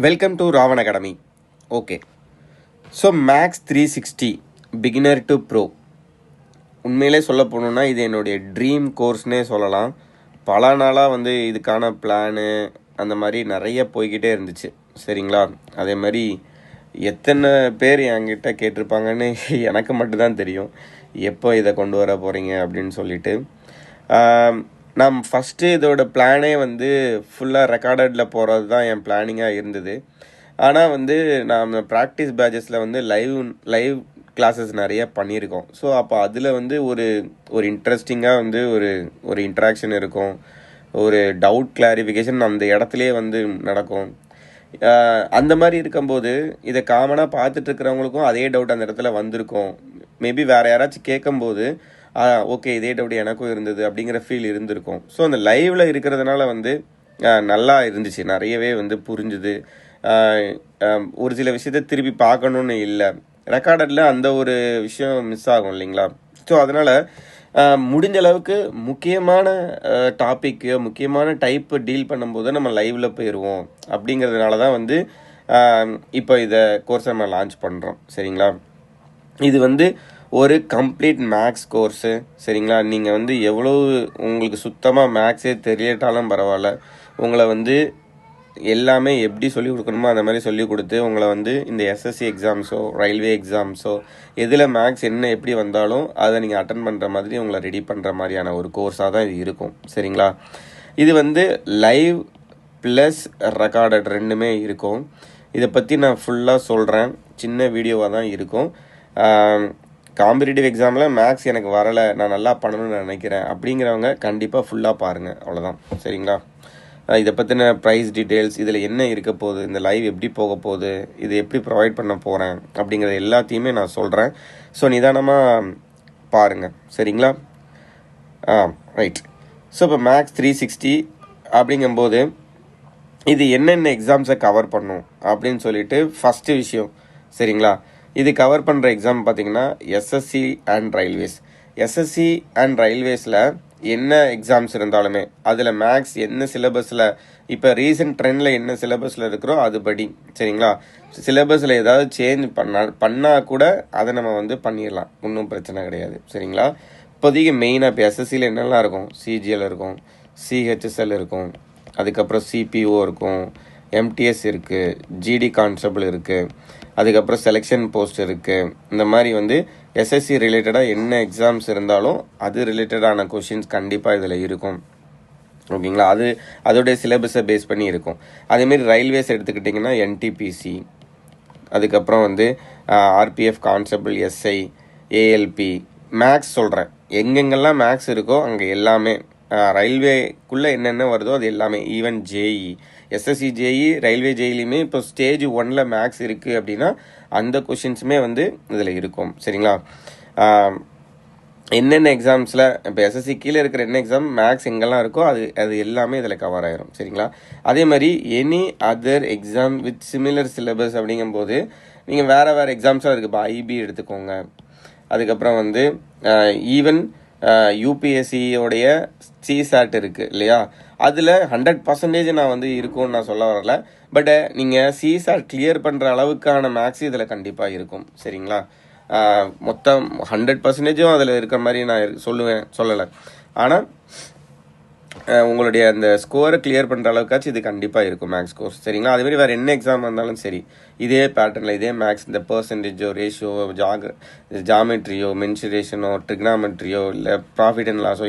Welcome to Raavan academy. Okay, so maths 360 beginner to pro. உண்மையிலே சொல்ல போகணுன்னா இது என்னுடைய ட்ரீம் கோர்ஸ்னே சொல்லலாம். பல நாளாக இதுக்கான பிளானு அந்த மாதிரி நிறைய போய்கிட்டே இருந்துச்சு. சரிங்களா? அதே மாதிரி எத்தனை பேர் என்கிட்ட கேட்டிருப்பாங்கன்னு எனக்கு மட்டும்தான் தெரியும், எப்போ இதை கொண்டு வர போகிறீங்க அப்படின்னு சொல்லிட்டு. நான் ஃபஸ்ட்டு இதோட பிளானே ஃபுல்லாக ரெக்கார்டடில் போகிறது தான் என் பிளானிங்காக இருந்தது. ஆனால் நான் ப்ராக்டிஸ் பேட்சஸில் லைவ் கிளாஸஸ் நிறைய பண்ணியிருக்கோம். ஸோ அப்போ அதில் ஒரு இன்ட்ரெஸ்டிங்காக ஒரு இன்ட்ராக்ஷன் இருக்கும், ஒரு டவுட் கிளாரிஃபிகேஷன் அந்த இடத்துலையே நடக்கும். அந்த மாதிரி இருக்கும்போது இதை காமனாக பார்த்துட்டு இருக்கிறவங்களுக்கும் அதே டவுட் அந்த இடத்துல வந்திருக்கும். மேபி வேறு யாராச்சும் கேட்கும்போது ஓகே இதே டவுட் எனக்கும் இருந்தது அப்படிங்கிற ஃபீல் இருந்திருக்கும். ஸோ அந்த லைவில் இருக்கிறதுனால நல்லா இருந்துச்சு, நிறையவே புரிஞ்சுது. ஒரு சில விஷயத்தை திருப்பி பார்க்கணுன்னு இல்லை, ரெக்கார்டடில் அந்த ஒரு விஷயம் மிஸ் ஆகும் இல்லைங்களா? ஸோ அதனால் முடிஞ்ச அளவுக்கு முக்கியமான டாப்பிக்கு முக்கியமான டைப்பு டீல் பண்ணும்போது நம்ம லைவில் போயிடுவோம். அப்படிங்கிறதுனால தான் இப்போ இதை கோர்ஸை நம்ம லான்ச் பண்ணுறோம். சரிங்களா? இது ஒரு கம்ப்ளீட் மேக்ஸ் கோர்ஸு. சரிங்களா? நீங்கள் எவ்வளோ உங்களுக்கு சுத்தமாக மேக்ஸே தெரியட்டாலும் பரவாயில்ல, உங்களை எல்லாமே எப்படி சொல்லிக் கொடுக்கணுமோ அந்த மாதிரி சொல்லிக் கொடுத்து உங்களை இந்த எஸ்எஸ்சி எக்ஸாம்ஸோ ரயில்வே எக்ஸாம்ஸோ எதில் மேக்ஸ் என்ன எப்படி வந்தாலும் அதை நீங்கள் அட்டன் பண்ணுற மாதிரி உங்களை ரெடி பண்ணுற மாதிரியான ஒரு கோர்ஸாக தான் இது இருக்கும். சரிங்களா? இது லைவ் ப்ளஸ் ரெக்கார்டட் ரெண்டுமே இருக்கும். இதை பற்றி நான் ஃபுல்லாக சொல்கிறேன், சின்ன வீடியோவாக தான் இருக்கும். காம்படிட்டிவ் எக்ஸாமில் மேக்ஸ் எனக்கு வரலை, நான் நல்லா பண்ணணும்னு நினைக்கிறேன் அப்படிங்கிறவங்க கண்டிப்பாக ஃபுல்லாக பாருங்கள், அவ்வளோதான். சரிங்களா? இதை பற்றின ப்ரைஸ் டீட்டெயில்ஸ், இதில் என்ன இருக்க போகுது, இந்த லைவ் எப்படி போக போகுது, இது எப்படி ப்ரொவைட் பண்ண போகிறேன் அப்படிங்கிறது எல்லாத்தையுமே நான் சொல்கிறேன். ஸோ நிதானமாக பாருங்கள். சரிங்களா? ரைட். ஸோ இப்போ மேக்ஸ் 360 அப்படிங்கும்போது இது என்னென்ன எக்ஸாம்ஸை கவர் பண்ணும் அப்படின்னு சொல்லிட்டு ஃபஸ்ட்டு விஷயம். சரிங்களா? இது கவர் பண்ணுற எக்ஸாம் பார்த்தீங்கன்னா SSC and railways. SSC and ரயில்வேஸில் என்ன எக்ஸாம்ஸ் இருந்தாலுமே அதில் மேக்ஸ் என்ன சிலபஸில் இப்போ ரீசெண்ட் ட்ரெண்டில் என்ன சிலபஸில் இருக்கிறோ அதுபடி. சரிங்களா? சிலபஸில் ஏதாவது சேஞ்ச் பண்ணால் கூட அதை நம்ம பண்ணிடலாம், ஒன்றும் பிரச்சனை கிடையாது. சரிங்களா? இப்போதைக்கு மெயினாக இப்போ எஸ்எஸ்சியில் என்னெல்லாம் இருக்கும், சிஜிஎல் இருக்கும், சிஹெச்எஸ்எல் இருக்கும், அதுக்கப்புறம் சிபிஓ இருக்கும், எம்டிஎஸ் இருக்குது, ஜிடி கான்ஸ்டபிள் இருக்குது, அதுக்கப்புறம் செலெக்ஷன் போஸ்ட் இருக்குது. இந்த மாதிரி எஸ்எஸ்சி ரிலேட்டடாக என்ன எக்ஸாம்ஸ் இருந்தாலும் அது ரிலேட்டடான கொஷின்ஸ் கண்டிப்பாக இதில் இருக்கும். ஓகேங்களா? அதோடைய சிலபஸை பேஸ் பண்ணி இருக்கும். அதேமாரி ரயில்வேஸ் எடுத்துக்கிட்டிங்கன்னா என்டிபிசி, அதுக்கப்புறம் RPF constable, SI, ALP. Maths சொல்கிறேன், எங்கெங்கெல்லாம் மேக்ஸ் இருக்கோ அங்கே எல்லாமே, ரயில்வேக்குள்ளே என்னென்ன வருதோ அது எல்லாமே, even JE, SSC JE, railway ஜேஇலையுமே இப்போ ஸ்டேஜ் 1 மேக்ஸ் இருக்குது அப்படின்னா அந்த கொஷின்ஸுமே இதில் இருக்கும். சரிங்களா? என்னென்ன எக்ஸாம்ஸில் இப்போ எஸ்எஸ்சி கீழே இருக்கிற என்ன எக்ஸாம் மேக்ஸ் எங்கெல்லாம் இருக்கோ அது எல்லாமே இதில் கவர் ஆயிரும். சரிங்களா? அதே மாதிரி any other exam with similar syllabus அப்படிங்கும்போது நீங்கள் வேறு எக்ஸாம்ஸாக இருக்குது. இப்போ ஐபி எடுத்துக்கோங்க, அதுக்கப்புறம் ஈவன் யூபிஎஸ்சியோடைய சிசாட் இருக்குது இல்லையா, அதில் 100% நான் இருக்கும்னு நான் சொல்ல வரல. பட் நீங்கள் சிசாட் கிளியர் பண்ணுற அளவுக்கான மேக்ஸ் இதில் கண்டிப்பாக இருக்கும். சரிங்களா? மொத்தம் 100%ம் அதில் இருக்கிற மாதிரி நான் சொல்லலை. ஆனால் உங்களுடைய அந்த ஸ்கோரை கிளியர் பண்ணுற அளவுக்காச்சும் இது கண்டிப்பாக இருக்கும் மேக்ஸ் கோர்ஸ். சரிங்களா? அதேமாதிரி வேறு என்ன எக்ஸாம் வந்தாலும் சரி இதே பேட்டர்னில் இதே மேக்ஸ், இந்த பர்சன்டேஜோ ரேஷியோ ஜாமெட்ரியோ மென்சுரேஷனோ ட்ரிக்னாமெட்ரியோ இல்லை ப்ராஃபிட் அண்ட் லாஸோ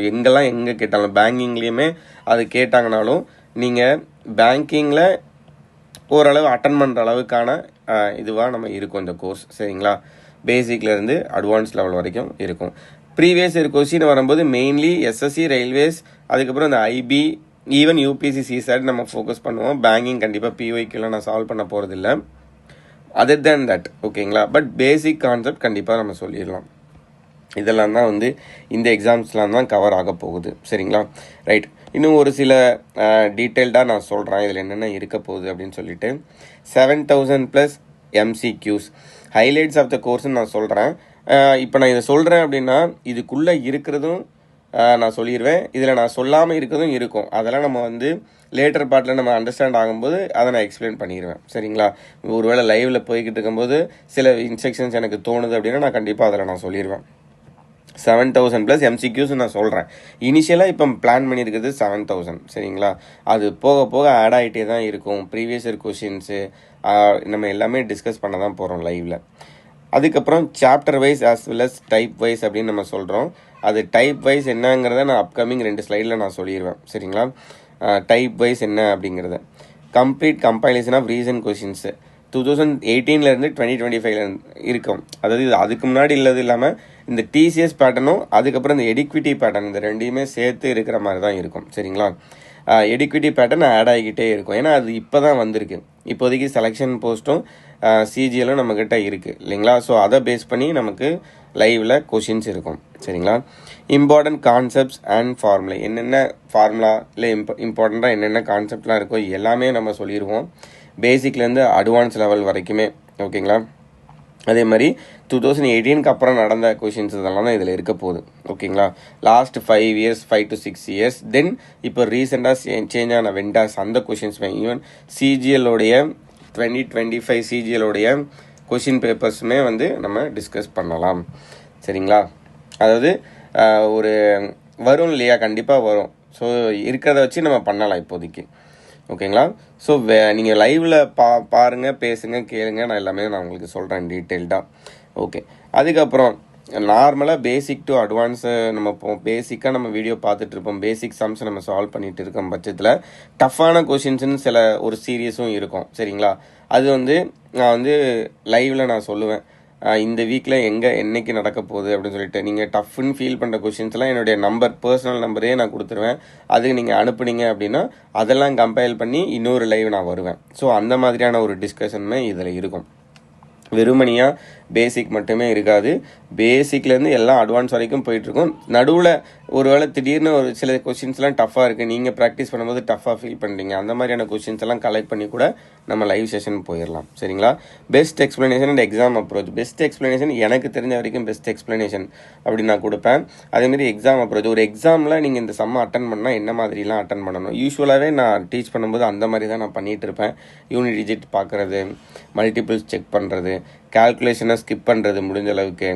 எங்கே கேட்டாலும், பேங்கிங்லேயுமே அது கேட்டாங்கனாலும் நீங்கள் பேங்கிங்கில் ஓரளவு அட்டன் பண்ணுற அளவுக்கான இதுவாக நம்ம இருக்கும் இந்த கோர்ஸ். சரிங்களா? பேசிக்லேருந்து அட்வான்ஸ் லெவல் வரைக்கும் இருக்கும். ப்ரீவியஸ் இயர் கொஸ்டின் வரும்போது மெயின்லி எஸ்எஸ்சி, ரயில்வேஸ், அதுக்கப்புறம் இந்த ஐபி, ஈவன் யூபிஎஸ்சி சிசாட் நம்ம ஃபோக்கஸ் பண்ணுவோம். பேங்கிங் கண்டிப்பாக பிஒய்க்கெல்லாம் நான் சால்வ் பண்ண போகிறதில்ல, அதர் தேன் தட். ஓகேங்களா? பட் பேசிக் கான்செப்ட் கண்டிப்பாக நம்ம சொல்லிடலாம். இதெல்லாம் தான் இந்த எக்ஸாம்ஸ்லாம் தான் கவர் ஆக போகுது. சரிங்களா? ரைட். இன்னும் ஒரு சில டீட்டெயில்டாக நான் சொல்கிறேன் இதில் என்னென்ன இருக்க போகுது அப்படின்னு சொல்லிட்டு. 7000+ MCQs ஹைலைட்ஸ் ஆஃப் த கோர்ஸ்ன்னு நான் சொல்கிறேன். இப்போ நான் இதை சொல்கிறேன் அப்படின்னா இதுக்குள்ளே இருக்கிறதும் நான் சொல்லிடுவேன். இதில் நான் சொல்லாமல் இருக்கிறதும் இருக்கும். அதெல்லாம் நம்ம வந்து லேட்டர் பார்ட்டில் நம்ம அண்டர்ஸ்டாண்ட் ஆகும்போது அதை நான் எக்ஸ்பிளைன் பண்ணிடுவேன். சரிங்களா? ஒருவேளை லைவில் போய்கிட்டு இருக்கும்போது சில இன்ஸ்ட்ரக்ஷன்ஸ் எனக்கு தோணுது அப்படின்னா நான் கண்டிப்பாக அதில் நான் சொல்லிடுவேன். 7,000 ப்ளஸ் எம்சிக்யூஸ் நான் சொல்கிறேன். இனிஷியலாக இப்போ பிளான் பண்ணியிருக்கிறது 7,000. சரிங்களா? அது போக போக ஆட் ஆகிட்டே தான் இருக்கும். ப்ரீவியஸ் இயர் கொஷின்ஸு நம்ம எல்லாமே டிஸ்கஸ் பண்ண தான் போகிறோம் லைவில். அதுக்கப்புறம் chapter wise as well as type wise அப்படின்னு நம்ம சொல்கிறோம். அது டைப் வைஸ் என்னங்கிறத நான் அப்கமிங் 2 ஸ்லைடில் நான் சொல்லிடுவேன். சரிங்களா? டைப் வைஸ் என்ன அப்படிங்கிறத complete compilation of recent questions 2018 2025 இருக்கும். அதாவது இது அதுக்கு முன்னாடி இல்லது இல்லாமல் இந்த டிசிஎஸ் பேட்டர்னும் அதுக்கப்புறம் இந்த எடிக்விட்டி பேட்டர்ன் இந்த ரெண்டையுமே சேர்த்து இருக்கிற மாதிரி தான் இருக்கும். சரிங்களா? எடிக்விட்டி பேட்டர்ன் ஆட் ஆகிக்கிட்டே இருக்கும். ஏன்னா அது இப்போ தான் வந்திருக்கு. இப்போதைக்கு செலெக்ஷன் போஸ்ட்டும் சிஜிஎலும் நம்மக்கிட்ட இருக்குது இல்லைங்களா? ஸோ அதை பேஸ் பண்ணி நமக்கு லைவில் கொஷின்ஸ் இருக்கும். சரிங்களா? இம்பார்ட்டன்ட் கான்செப்ட்ஸ் அண்ட் ஃபார்முலா என்னென்ன ஃபார்முலா இல்லை இம்பார்ட்டண்ட்டாக என்னென்ன கான்செப்ட்லாம் இருக்கோ எல்லாமே நம்ம சொல்லிடுவோம். பேசிக்லேருந்து அட்வான்ஸ் லெவல் வரைக்குமே. ஓகேங்களா? அதே மாதிரி 2018க்கு அப்புறம் நடந்த கொஷின்ஸ் இதெல்லாம் தான் இதில் இருக்க போகுது. ஓகேங்களா? லாஸ்ட் 5 இயர்ஸ் 5 to 6 இயர்ஸ் தென் இப்போ ரீசெண்டாக சேஞ்ச் ஆன வெண்டாஸ் அந்த கொஷின்ஸுமே ஈவன் சிஜிஎலோடைய 2025 சிஜிஎலோடைய கொஷின் பேப்பர்ஸுமே வந்து நம்ம டிஸ்கஸ் பண்ணலாம். சரிங்களா? அதாவது ஒரு வரும் இல்லையா? கண்டிப்பாக வரும். ஸோ இருக்கிறத வச்சு நம்ம பண்ணலாம் இப்போதைக்கு. ஓகேங்களா? ஸோ நீங்கள் லைவில் பாருங்கள், பேசுங்க, கேளுங்க. நான் எல்லாமே நான் உங்களுக்கு சொல்கிறேன் டீட்டெயில்டாக. ஓகே. அதுக்கப்புறம் நார்மலாக பேசிக் டு அட்வான்ஸு நம்ம பேசிக்காக நம்ம வீடியோ பார்த்துட்ருப்போம். பேசிக் சம்ஸ் நம்ம சால்வ் பண்ணிகிட்டு இருக்கோம் பட்சத்தில் டஃப்பான கொஷின்ஸ்னு சில ஒரு சீரியஸும் இருக்கும். சரிங்களா? அது வந்து நான் வந்து லைவில் நான் சொல்லுவேன். இந்த வீக்கில் என்னைக்கு நடக்க போகுது அப்படின்னு சொல்லிட்டு நீங்கள் டஃப்னு ஃபீல் பண்ணுற கொஷின்ஸ்லாம் என்னுடைய பர்சனல் நம்பரே நான் கொடுத்துருவேன். அதுக்கு நீங்கள் அனுப்புனீங்க அப்படின்னா அதெல்லாம் கம்பைல் பண்ணி இன்னொரு லைவ் நான் வருவேன். ஸோ அந்த மாதிரியான ஒரு டிஸ்கஷனுமே இதில் இருக்கும். வெறுமனியாக பேசிக் மட்டுமே இருக்காது. பேசிக்லேருந்து எல்லாம் அட்வான்ஸ் வரைக்கும் போயிட்டுருக்கும். நடுவில் ஒருவேளை திடீர்னு ஒரு சில கொஷின்ஸ்லாம் டஃப்பாக இருக்குது, நீங்கள் ப்ராக்டிஸ் பண்ணும்போது டஃப்பாக ஃபீல் பண்ணுறீங்க, அந்த மாதிரியான கொஷின்ஸ் எல்லாம் கலெக்ட் பண்ணி கூட நம்ம லைவ் செஷன் போயிடலாம். சரிங்களா? Best explanation and exam approach. Best explanation எனக்கு தெரிஞ்ச வரைக்கும் பெஸ்ட் எக்ஸ்ப்ளனேஷன் அப்படி நான் கொடுப்பேன். அதேமாதிரி எக்ஸாம் அப்ரோச். ஒரு எக்ஸாமில் நீங்கள் இந்த சம்மை அட்டன் பண்ணால் என்ன மாதிரிலாம் அட்டன் பண்ணணும், யூஸ்வலாகவே நான் டீச் பண்ணும்போது அந்த மாதிரி தான் நான் பண்ணிகிட்டு இருப்பேன். யூனிட் டிஜிட் பார்க்குறது, மல்டிபிள்ஸ் செக் பண்ணுறது, கால்குலேஷனை ஸ்கிப் பண்ணுறது முடிஞ்ச அளவுக்கு,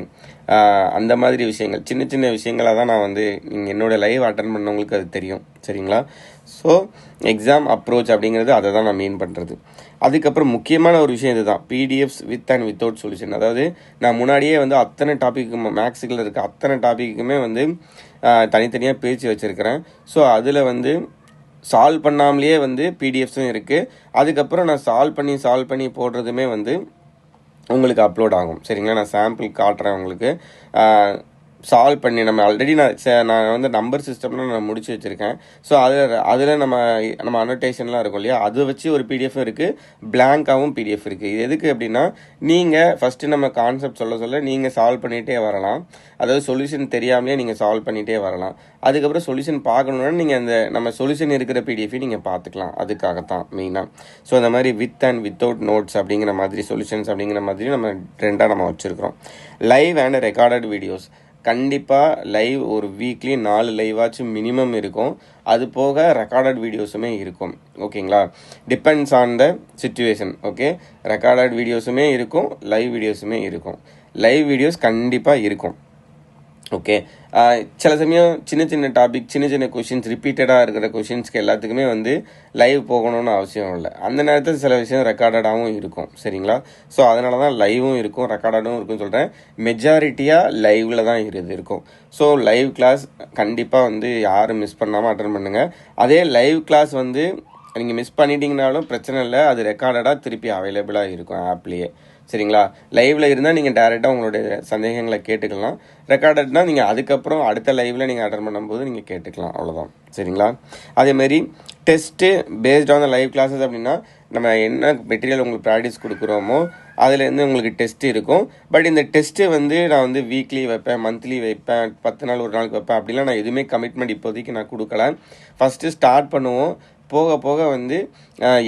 அந்த மாதிரி விஷயங்கள் சின்ன சின்ன விஷயங்களாக தான் நான் வந்து நீங்கள் என்னோடய லைவ் அட்டன் பண்ணவங்களுக்கு அது தெரியும். சரிங்களா? ஸோ எக்ஸாம் அப்ரோச் அப்படிங்கிறது அதை தான் நான் மீன் பண்ணுறது. அதுக்கப்புறம் முக்கியமான ஒரு விஷயம் இது தான், PDFs with and without solution. அதாவது நான் முன்னாடியே வந்து அத்தனை டாப்பிக்கு மேக்ஸுக்கில் இருக்க அத்தனை டாப்பிக்குமே வந்து தனித்தனியாக பிரித்து வச்சுருக்கிறேன். ஸோ அதில் வந்து சால்வ் பண்ணாமலேயே வந்து பிடிஎஃப்ஸும் இருக்குது. அதுக்கப்புறம் நான் சால்வ் பண்ணி போடுறதுமே வந்து உங்களுக்கு அப்லோட் ஆகும். சரிங்களா? நான் சாம்பிள் காட்டுறேன் உங்களுக்கு. சால்வ் பண்ணி நம்ம ஆல்ரெடி நான் வந்து நம்பர் சிஸ்டம்லாம் நான் முடிச்சு வச்சுருக்கேன். ஸோ அதில் நம்ம அனோட்டேஷன்லாம் இருக்கும் இல்லையா, அதை வச்சு ஒரு பிடிஎஃப் இருக்குது, பிளாங்காகவும் பிடிஎஃப் இருக்குது. இது எதுக்கு அப்படின்னா நீங்கள் ஃபஸ்ட்டு நம்ம கான்செப்ட் சொல்ல நீங்கள் சால்வ் பண்ணிகிட்டே வரலாம். அதாவது சொல்யூஷன் தெரியாமலே நீங்கள் சால்வ் பண்ணிகிட்டே வரலாம். அதுக்கப்புறம் சொல்யூஷன் பார்க்கணுன்னா நீங்கள் அந்த நம்ம சொல்யூஷன் இருக்கிற பிடிஎஃபை நீங்கள் பார்த்துக்கலாம். அதுக்காகத்தான் மெயினாக. ஸோ அந்த மாதிரி வித் அண்ட் வித்தவுட் நோட்ஸ் அப்படிங்கிற மாதிரி சொல்யூஷன்ஸ் அப்படிங்கிற மாதிரி நம்ம 2ஆக நம்ம வச்சுருக்கிறோம். Live and recorded videos. கண்டிப்பாக லைவ் ஒரு வீக்லி 4 லைவாச்சும் மினிமம் இருக்கும். அது போக ரெக்கார்டட் வீடியோஸுமே இருக்கும். ஓகேங்களா? Depends on the situation. Okay, recorded வீடியோஸுமே இருக்கும், லைவ் வீடியோஸுமே இருக்கும். லைவ் வீடியோஸ் கண்டிப்பாக இருக்கும். ஓகே, சில சமயம் சின்ன டாபிக், சின்ன கொஷின்ஸ், ரிப்பீட்டடாக இருக்கிற கொஷின்ஸ்க்கு எல்லாத்துக்குமே வந்து லைவ் போகணும்னு அவசியம் இல்லை. அந்த நேரத்தில் சில விஷயம் ரெக்கார்டடாகவும் இருக்கும். சரிங்களா? ஸோ அதனால தான் லைவும் இருக்கும், ரெக்கார்டடும் இருக்குன்னு சொல்கிறேன். மெஜாரிட்டியாக லைவில் தான் இருக்கும். ஸோ லைவ் கிளாஸ் கண்டிப்பாக வந்து யாரும் மிஸ் பண்ணாமல் அட்டன் பண்ணுங்கள். அதே லைவ் கிளாஸ் வந்து நீங்கள் மிஸ் பண்ணிட்டீங்கனாலும் பிரச்சனை இல்லை, அது ரெக்கார்டடாக திருப்பி அவைலபிளாக இருக்கும் ஆப்லேயே. சரிங்களா? லைவில் இருந்தால் நீங்கள் டேரெக்டாக உங்களுடைய சந்தேகங்களை கேட்டுக்கலாம். ரெக்கார்டட்னால் நீங்கள் அதுக்கப்புறம் அடுத்த லைவில் நீங்கள் அட்டன் பண்ணும்போது நீங்கள் கேட்டுக்கலாம். அவ்வளோதான். சரிங்களா? அதேமாரி test paste on the live classes அப்படின்னா நம்ம என்ன மெட்டீரியல் உங்களுக்கு ப்ராக்டிஸ் கொடுக்குறோமோ அதுலேருந்து உங்களுக்கு டெஸ்ட்டு இருக்கும். பட் இந்த டெஸ்ட்டு வந்து நான் வந்து வீக்லி வைப்பேன், மந்த்லி வைப்பேன், 10 நாள் ஒரு நாளுக்கு வைப்பேன் அப்படிலாம் நான் எதுவுமே கமிட்மெண்ட் இப்போதைக்கு நான் கொடுக்கல. ஃபஸ்ட்டு ஸ்டார்ட் பண்ணுவோம், போக போக வந்து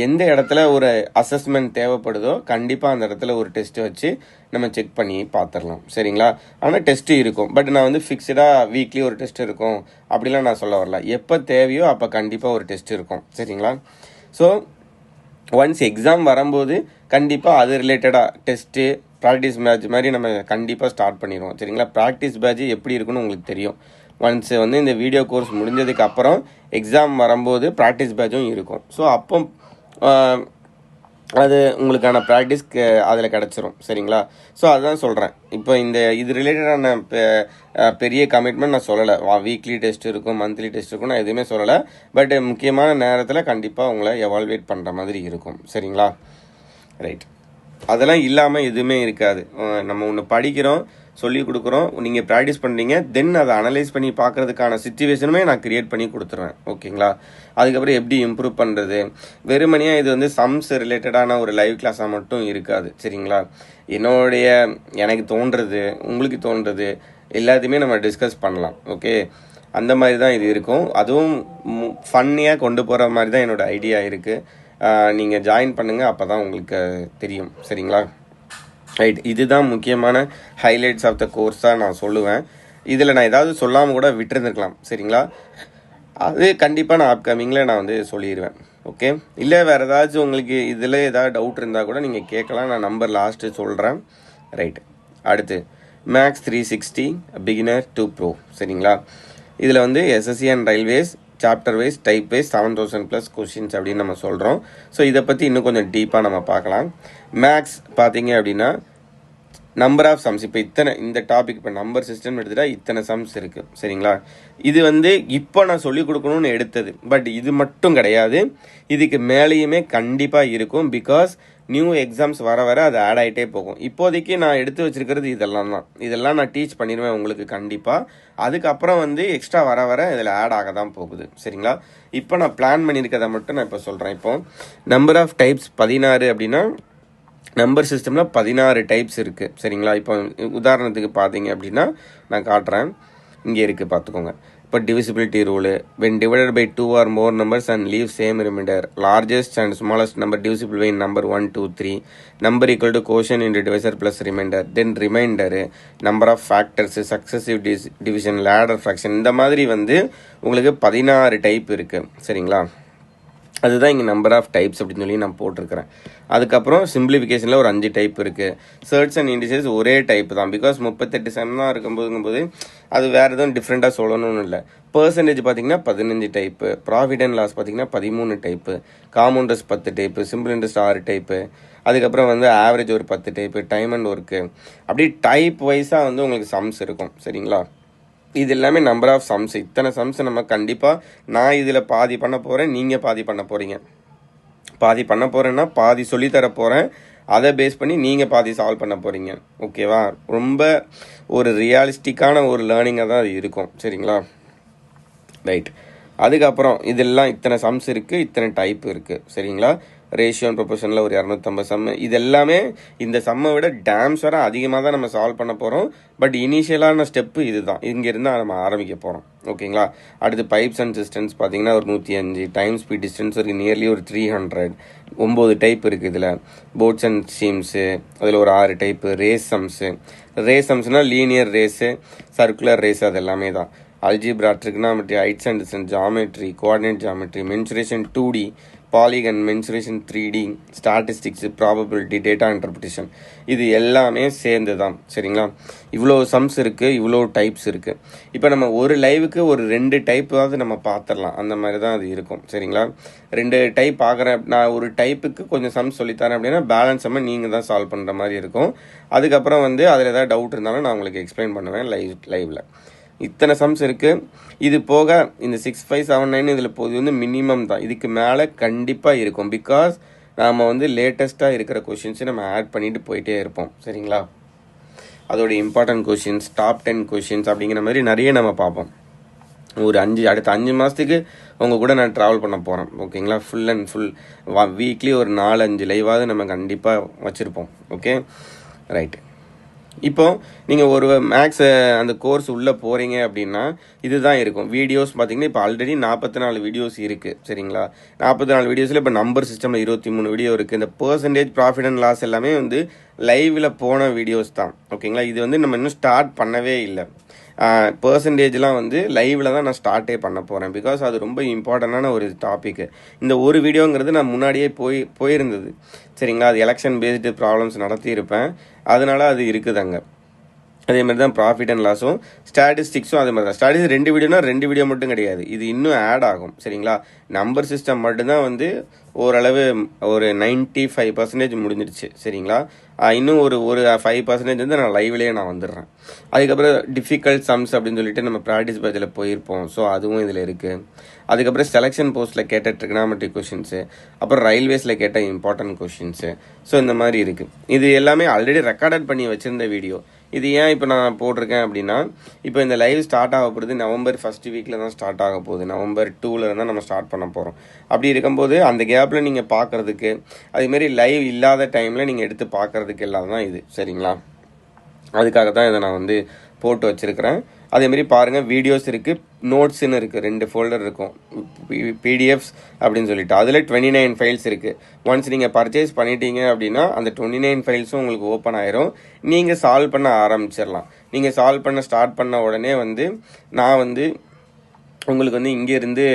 எந்த இடத்துல ஒரு அசஸ்மெண்ட் தேவைப்படுதோ கண்டிப்பாக அந்த இடத்துல ஒரு டெஸ்ட்டு வச்சு நம்ம செக் பண்ணி பார்த்துடலாம். சரிங்களா? ஆனால் டெஸ்ட்டு இருக்கும். பட் நான் வந்து ஃபிக்ஸ்டாக வீக்லி ஒரு டெஸ்ட் இருக்கும் அப்படிலாம் நான் சொல்ல வரல. எப்போ தேவையோ அப்போ கண்டிப்பாக ஒரு டெஸ்ட் இருக்கும். சரிங்களா? ஸோ ஒன்ஸ் எக்ஸாம் வரும்போது கண்டிப்பாக அது ரிலேட்டடாக டெஸ்ட்டு ப்ராக்டிஸ் பேட்ச் மாதிரி நம்ம கண்டிப்பாக ஸ்டார்ட் பண்ணிடுவோம். சரிங்களா? ப்ராக்டிஸ் பேட்ச் எப்படி இருக்குன்னு உங்களுக்கு தெரியும். ஒன்ஸ் வந்து இந்த வீடியோ கோர்ஸ் முடிஞ்சதுக்கு அப்புறம் எக்ஸாம் வரும்போது ப்ராக்டிஸ் பேட்சும் இருக்கும். ஸோ அப்போ அது உங்களுக்கான ப்ராக்டிஸ் அதில் கிடச்சிரும். சரிங்களா? ஸோ அதுதான் சொல்கிறேன். இப்போ இது ரிலேட்டடான பெரிய கமிட்மெண்ட் நான் சொல்லலை. வீக்லி டெஸ்ட் இருக்கும், மந்த்லி டெஸ்ட் இருக்கும், நான் எதுவுமே சொல்லலை. பட் முக்கியமான நேரத்தில் கண்டிப்பாக உங்களை எவால்வேட் பண்ணுற மாதிரி இருக்கும். சரிங்களா? ரைட். அதெல்லாம் இல்லாமல் எதுவுமே இருக்காது. நம்ம ஒன்று படிக்கிறோம், சொல்லி கொடுக்குறோம், நீங்கள் ப்ராக்டிஸ் பண்ணுறீங்க, தென் அதை அனலைஸ் பண்ணி பார்க்குறதுக்கான சுச்சுவேஷனுமே நான் க்ரியேட் பண்ணி கொடுத்துருவேன். ஓகேங்களா? அதுக்கப்புறம் எப்படி இம்ப்ரூவ் பண்ணுறது, வெறுமனையாக இது வந்து சம்ஸ் ரிலேட்டடான ஒரு லைவ் கிளாஸாக மட்டும் இருக்காது. சரிங்களா? எனக்கு தோன்றது, உங்களுக்கு தோன்றது எல்லாத்தையுமே நம்ம டிஸ்கஸ் பண்ணலாம். ஓகே, அந்த மாதிரி தான் இது இருக்கும். அதுவும் ஃபன்னியாக கொண்டு போகிற மாதிரி தான் என்னோடய ஐடியா இருக்குது. நீங்கள் ஜாயின் பண்ணுங்கள், அப்போ தான் உங்களுக்கு தெரியும். சரிங்களா? ரைட். இதுதான் முக்கியமான ஹைலைட்ஸ் ஆஃப் த கோர்ஸாக நான் சொல்லுவேன். இதில் நான் ஏதாவது சொல்லாமல் கூட விட்டுருந்துருக்கலாம். சரிங்களா? அது கண்டிப்பாக நான் அப்கமிங்கில் நான் வந்து சொல்லிடுவேன். ஓகே, இல்லை வேறு ஏதாச்சும் உங்களுக்கு இதில் ஏதாவது டவுட் இருந்தால் கூட நீங்கள் கேட்கலாம். நான் நம்பர் லாஸ்ட்டு சொல்கிறேன். ரைட். அடுத்து மேக்ஸ் 360 பிகினர் டு ப்ரோ. சரிங்களா? இதில் வந்து SSC and railways chapter wise type wise 7000+ questions அப்படின்னு நம்ம சொல்கிறோம். ஸோ இதை பற்றி இன்னும் கொஞ்சம் டீப்பாக நம்ம பார்க்கலாம். மேக்ஸ் பார்த்தீங்க அப்படின்னா நம்பர் ஆஃப் சம்ஸ். இப்போ இந்த டாபிக் இப்போ நம்பர் சிஸ்டம் எடுத்துகிட்டா இத்தனை சம்ஸ் இருக்குது. சரிங்களா? இது வந்து இப்போ நான் சொல்லிக் கொடுக்கணும்னு எடுத்தது. பட் இது மட்டும் கிடையாது, இதுக்கு மேலேயுமே கண்டிப்பாக இருக்கும். பிகாஸ் நியூ எக்ஸாம்ஸ் வர வர அது ஆட் ஆகிட்டே போகும். இப்போதைக்கு நான் எடுத்து வச்சிருக்கிறது இதெல்லாம் தான். இதெல்லாம் நான் டீச் பண்ணிடுவேன் உங்களுக்கு கண்டிப்பாக. அதுக்கப்புறம் வந்து எக்ஸ்ட்ரா வர வர இதில் ஆட் ஆக தான் போகுது. சரிங்களா? இப்போ நான் பிளான் பண்ணியிருக்கதை மட்டும் நான் இப்போ சொல்கிறேன். இப்போ நம்பர் ஆஃப் டைப்ஸ் 16 அப்படின்னா நம்பர் சிஸ்டமில் 16 டைப்ஸ் இருக்குது. சரிங்களா? இப்போ உதாரணத்துக்கு பார்த்தீங்க அப்படின்னா நான் காட்டுறேன். இங்கே இருக்குது, பார்த்துக்கோங்க. இப்போ divisibility rule, when divided by 2 or more numbers and leave same remainder, largest and smallest number divisible by number 1, 2, 3, number equal to quotient into divisor plus remainder, then remainder, number of factors, successive division, ladder fraction, இந்த மாதிரி வந்து உங்களுக்கு 16 type இருக்குது. சரிங்களா? அதுதான் இங்கே number of types அப்படின்னு சொல்லி நான் போட்டிருக்கிறேன். அதுக்கப்புறம் சிம்பிளிஃபிகேஷனில் ஒரு 5 டைப் இருக்குது. சர்ட்ஸ் அண்ட் இண்டிசஸ் ஒரே டைப் தான். பிகாஸ் 38 சம் தான் இருக்கும்போது அது வேறு எதுவும் டிஃப்ரெண்ட்டாக சொல்லணும்னு இல்லை. பர்சன்டேஜ் பார்த்தீங்கன்னா 15 டைப்பு, ப்ராஃபிட் அண்ட் லாஸ் பார்த்தீங்கன்னா 13 type, compounders 10 type, simple interest 6 type, அதுக்கப்புறம் வந்து ஆவரேஜ் ஒரு 10 டைப்பு, டைம் அண்ட் ஒர்க்கு, அப்படி டைப் வைஸாக வந்து உங்களுக்கு சம்ஸ் இருக்கும். சரிங்களா? இது எல்லாமே நம்பர் ஆஃப் சம்ஸ். இத்தனை சம்ஸ் நம்ம கண்டிப்பாக நான் இதில் பாதி பண்ண போகிறேன், நீங்கள் பாதி பண்ண போகிறீங்க. பாதி பண்ண போகிறேன்னா பாதி சொல்லித்தர போகிறேன், அதை பேஸ் பண்ணி நீங்கள் பாதி சால்வ் பண்ண போகிறீங்க. ஓகேவா? ரொம்ப ஒரு ரியலிஸ்டிக்கான ஒரு லேர்னிங்காக தான் அது இருக்கும். சரிங்களா? ரைட். அதுக்கப்புறம் இதெல்லாம் இத்தனை சம்ஸ் இருக்குது, இத்தனை டைப் இருக்குது. சரிங்களா? ரேஷியோ அண்ட் ப்ரொபோஷனில் ஒரு 250 சம்மு. இது எல்லாமே இந்த சம்மை விட டேம்ஸ் வர அதிகமாக தான் நம்ம சால்வ் பண்ண போகிறோம். பட் இனிஷியலான ஸ்டெப்பு இது தான். இங்கேருந்து நம்ம ஆரம்பிக்க போகிறோம். ஓகேங்களா? அடுத்து பைப்ஸ் அண்ட் டிஸ்டன்ஸ் பார்த்தீங்கன்னா ஒரு 105, டைம் ஸ்பீட் டிஸ்டன்ஸ் இருக்குது நியர்லி ஒரு 300, 9 டைப் இருக்குது இதில். போட்ஸ் அண்ட் ஸ்டீம்ஸு அதில் ஒரு 6 டைப்பு. ரேஸ் சம்ஸ்னால் லீனியர் ரேஸு, சர்க்குலர் ரேஸ், அது எல்லாமே தான். Algebra, trigonometry, heights and distance, geometry, coordinate geometry, mensuration 2D, polygon, mensuration 3D, statistics, probability, data interpretation, இது எல்லாமே சேர்ந்து தான். சரிங்களா? இவ்வளோ சம்ஸ் இருக்குது, இவ்வளோ டைப்ஸ் இருக்குது. இப்போ நம்ம ஒரு லைவுக்கு ஒரு 2 டைப்பாவது நம்ம பார்த்துடலாம். அந்த மாதிரி தான் அது இருக்கும். சரிங்களா? 2 டைப் பார்க்குறேன், நான் ஒரு டைப்புக்கு கொஞ்சம் சம்ஸ் சொல்லித்தரேன் அப்படின்னா பேலன்ஸ் சம்மை நீங்கள் தான் சால்வ் பண்ணுற மாதிரி இருக்கும். அதுக்கப்புறம் வந்து அதில் ஏதாவது டவுட் இருந்தாலும் நான் உங்களுக்கு எக்ஸ்பிளைன் பண்ணுவேன் லைவில். இத்தனை சம்ஸ் இருக்குது. இது போக இந்த 6579 இதில் போது வந்து மினிமம் தான். இதுக்கு மேலே கண்டிப்பாக இருக்கும். பிகாஸ் நாம் வந்து லேட்டஸ்ட்டாக இருக்கிற கொஷின்ஸை நம்ம ஆட் பண்ணிட்டு போயிட்டே இருப்போம். சரிங்களா? அதோட இம்பார்ட்டன்ட் கொஷின்ஸ், டாப் 10 கொஷின்ஸ் அப்படிங்கிற மாதிரி நிறைய நம்ம பார்ப்போம். அடுத்த 5 மாதத்துக்கு உங்கள் கூட நான் ட்ராவல் பண்ண போகிறேன். ஓகேங்களா? ஃபுல் அண்ட் ஃபுல் வீக்லி ஒரு 4-5 லைவாவது நம்ம கண்டிப்பாக வச்சுருப்போம். Okay, right. இப்போ நீங்கள் ஒரு மேக்ஸ் அந்த கோர்ஸ் உள்ளே போகிறீங்க அப்படின்னா இதுதான் இருக்கும். வீடியோஸ் பார்த்தீங்கன்னா இப்போ ஆல்ரெடி 44 வீடியோஸ் இருக்குது. சரிங்களா? 44 வீடியோஸில் இப்போ நம்பர் சிஸ்டமில் 23 வீடியோ இருக்குது. இந்த பர்சன்டேஜ் ப்ராஃபிட் அண்ட் லாஸ் எல்லாமே வந்து லைவில் போன வீடியோஸ் தான். ஓகேங்களா? இது வந்து நம்ம இன்னும் ஸ்டார்ட் பண்ணவே இல்லை. பர்சன்டேஜ்லாம் வந்து லைவில் தான் நான் ஸ்டார்ட்டே பண்ண போகிறேன். பிகாஸ் அது ரொம்ப இம்பார்ட்டண்டான ஒரு டாப்பிக்கு. இந்த ஒரு வீடியோங்கிறது நான் முன்னாடியே போயிருந்தது. சரிங்களா? அது எலெக்ஷன் பேஸ்டு ப்ராப்ளம்ஸ் நடத்தியிருப்பேன். அதனால அது இருக்குது அங்கே. அதே மாதிரி தான் ப்ராஃபிட் அண்ட் லாஸும் ஸ்டாட்டிஸ்டிக்ஸும் அதே மாதிரி தான். ஸ்டாட்டிஸ்டிக்ஸ் 2 வீடியோனா 2 வீடியோ மட்டும் கிடையாது, இது இன்னும் ஆட் ஆகும். சரிங்களா? நம்பர் சிஸ்டம் மட்டும்தான் வந்து ஓரளவு ஒரு 95% முடிஞ்சிடுச்சு. சரிங்களா? இன்னும் ஒரு 5% வந்து நான் லைவ்லேயே நான் வந்துடுறேன். அதுக்கப்புறம் டிஃபிகல்ட் சம்ஸ் அப்படின்னு சொல்லிட்டு நம்ம ப்ராக்டிஸ் பேட்சில் போயிருப்போம். ஸோ அதுவும் இதில் இருக்குது. அதுக்கப்புறம் செலெக்ஷன் போஸ்ட்டில் கேட்ட ட்ரிகனாமெட்ரிக் கொஷின்ஸு, அப்புறம் ரயில்வேஸில் கேட்ட இம்பார்ட்டன்ட் கொஷின்ஸு. ஸோ இந்த மாதிரி இருக்குது. இது எல்லாமே ஆல்ரெடி ரெக்கார்டட் பண்ணி வச்சுருந்த வீடியோ. இது ஏன் இப்போ நான் போட்டிருக்கேன் அப்படின்னா, இப்போ இந்த லைவ் ஸ்டார்ட் ஆக போகிறது நவம்பர் 1st வீக்கில் தான் ஸ்டார்ட் ஆக போகுது. நவம்பர் 2ல் தான் நம்ம ஸ்டார்ட் பண்ண போகிறோம். அப்படி இருக்கும்போது அந்த கேப்பில் நீங்கள் பார்க்குறதுக்கு, அதேமாரி லைவ் இல்லாத டைமில் நீங்கள் எடுத்து பார்க்குறதுக்கு எல்லாம் தான் இது. சரிங்களா? அதுக்காக தான் இதை நான் வந்து போட்டு வச்சுருக்கிறேன். அதேமாரி பாருங்கள், வீடியோஸ் இருக்குது, நோட்ஸ்ன்னு இருக்குது, 2 ஃபோல்டர் இருக்கும். பிடிஎஃப்ஸ் அப்படின்னு சொல்லிட்டு அதில் 29 ஃபைல்ஸ் இருக்குது. ஒன்ஸ் நீங்கள் பர்ச்சேஸ் பண்ணிட்டீங்க அப்படின்னா அந்த 29 ஃபைல்ஸும் உங்களுக்கு ஓப்பன் ஆயிரும். நீங்கள் சால்வ் பண்ண ஆரம்பிச்சிடலாம். நீங்கள் சால்வ் பண்ண ஸ்டார்ட் பண்ண உடனே வந்து நான் வந்து உங்களுக்கு வந்து இங்கேருந்து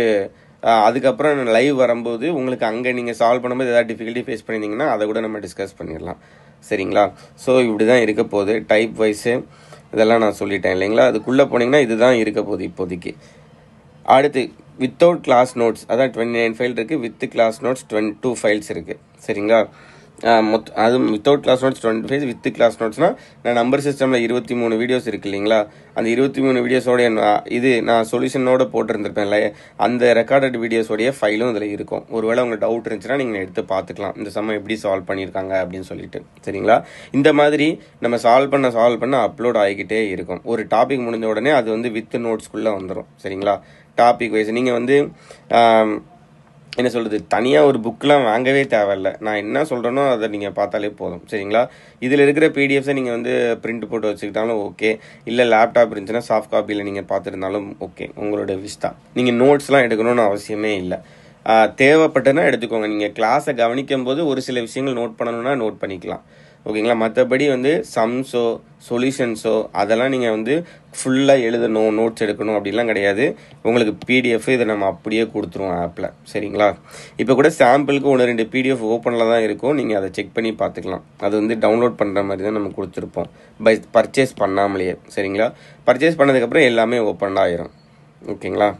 அதுக்கப்புறம் லைவ் வரும்போது உங்களுக்கு அங்கே நீங்கள் சால்வ் பண்ணும்போது ஏதாவது டிஃபிகல்ட்டி ஃபேஸ் பண்ணியிருந்தீங்கன்னா அதை கூட நம்ம டிஸ்கஸ் பண்ணிடலாம். சரிங்களா? ஸோ இப்படி தான் இருக்க போகுது. டைப் வைஸு இதெல்லாம் நான் சொல்லிட்டேன் இல்லைங்களா? அதுக்குள்ளே போனீங்கன்னா இதுதான் இருக்க போகுது இப்போதைக்கு. அடுத்து வித்தவுட் கிளாஸ் நோட்ஸ், அதான் 29 ஃபைல் இருக்குது. வித் கிளாஸ் நோட்ஸ் 22 ஃபைல்ஸ் இருக்குது. சரிங்களா? அதுவும் without class notes 25, with class நோட்ஸ்னால் நான் நம்பர் சிஸ்டமில் 23 வீடியோஸ் இருக்குது இல்லைங்களா? அந்த 23 வீடியோஸோடைய இது நான் சொல்யூஷனோட போட்டிருந்திருப்பேன்ல, அந்த ரெக்கார்டட் வீடியோஸோடைய ஃபைலும் இதில் இருக்கும். ஒருவேளை உங்களுக்கு டவுட் இருந்துச்சுன்னா நீங்கள் எடுத்து பார்த்துக்கலாம், இந்த சம்ம எப்படி சால்வ் பண்ணியிருக்காங்க அப்படின்னு சொல்லிட்டு. சரிங்களா? இந்த மாதிரி நம்ம சால்வ் பண்ண அப்லோட் ஆகிக்கிட்டே இருக்கும். ஒரு டாபிக் முடிஞ்ச உடனே அது வந்து வித் நோட்ஸ்குள்ளே வந்துடும். சரிங்களா? டாபிக் வைஸ் நீங்கள் வந்து என்ன சொல்கிறது, தனியாக ஒரு புக்கெலாம் வாங்கவே தேவையில்லை. நான் என்ன சொல்கிறேனோ அதை நீங்கள் பார்த்தாலே போதும். சரிங்களா? இதில் இருக்கிற பிடிஎஃப்ஸை நீங்கள் வந்து பிரிண்ட் போட்டு வச்சுக்கிட்டாலும் ஓகே, இல்லை லேப்டாப் இருந்துச்சுன்னா சாஃப்ட் காப்பியில் நீங்கள் பார்த்துருந்தாலும் ஓகே, உங்களோட விஷ் தான். நீங்கள் நோட்ஸ்லாம் எடுக்கணும்னு அவசியமே இல்லை. தேவைப்பட்டதுன்னா எடுத்துக்கோங்க. நீங்கள் கிளாஸை கவனிக்கும் போது ஒரு சில விஷயங்கள் நோட் பண்ணணுன்னா நோட் பண்ணிக்கலாம். ஓகேங்களா? மற்றபடி வந்து சம்ஸோ சொல்யூஷன்ஸோ அதெல்லாம் நீங்கள் வந்து ஃபுல்லாக எழுதணும், நோட்ஸ் எடுக்கணும் அப்படிலாம் கிடையாது. உங்களுக்கு பிடிஎஃப் இதை நம்ம அப்படியே கொடுத்துருவோம் ஆப்பில். சரிங்களா? இப்போ கூட சாம்பிளுக்கு 1-2 பிடிஎஃப் ஓப்பனில் தான் இருக்கும். நீங்கள் அதை செக் பண்ணி பார்த்துக்கலாம். அது வந்து டவுன்லோட் பண்ணுற மாதிரி தான் நம்ம கொடுத்துருப்போம், பர்ச்சேஸ் பண்ணாமலேயே. சரிங்களா? பர்ச்சேஸ் பண்ணதுக்கப்புறம் எல்லாமே ஓப்பன் ஆயிரும். ஓகேங்களா?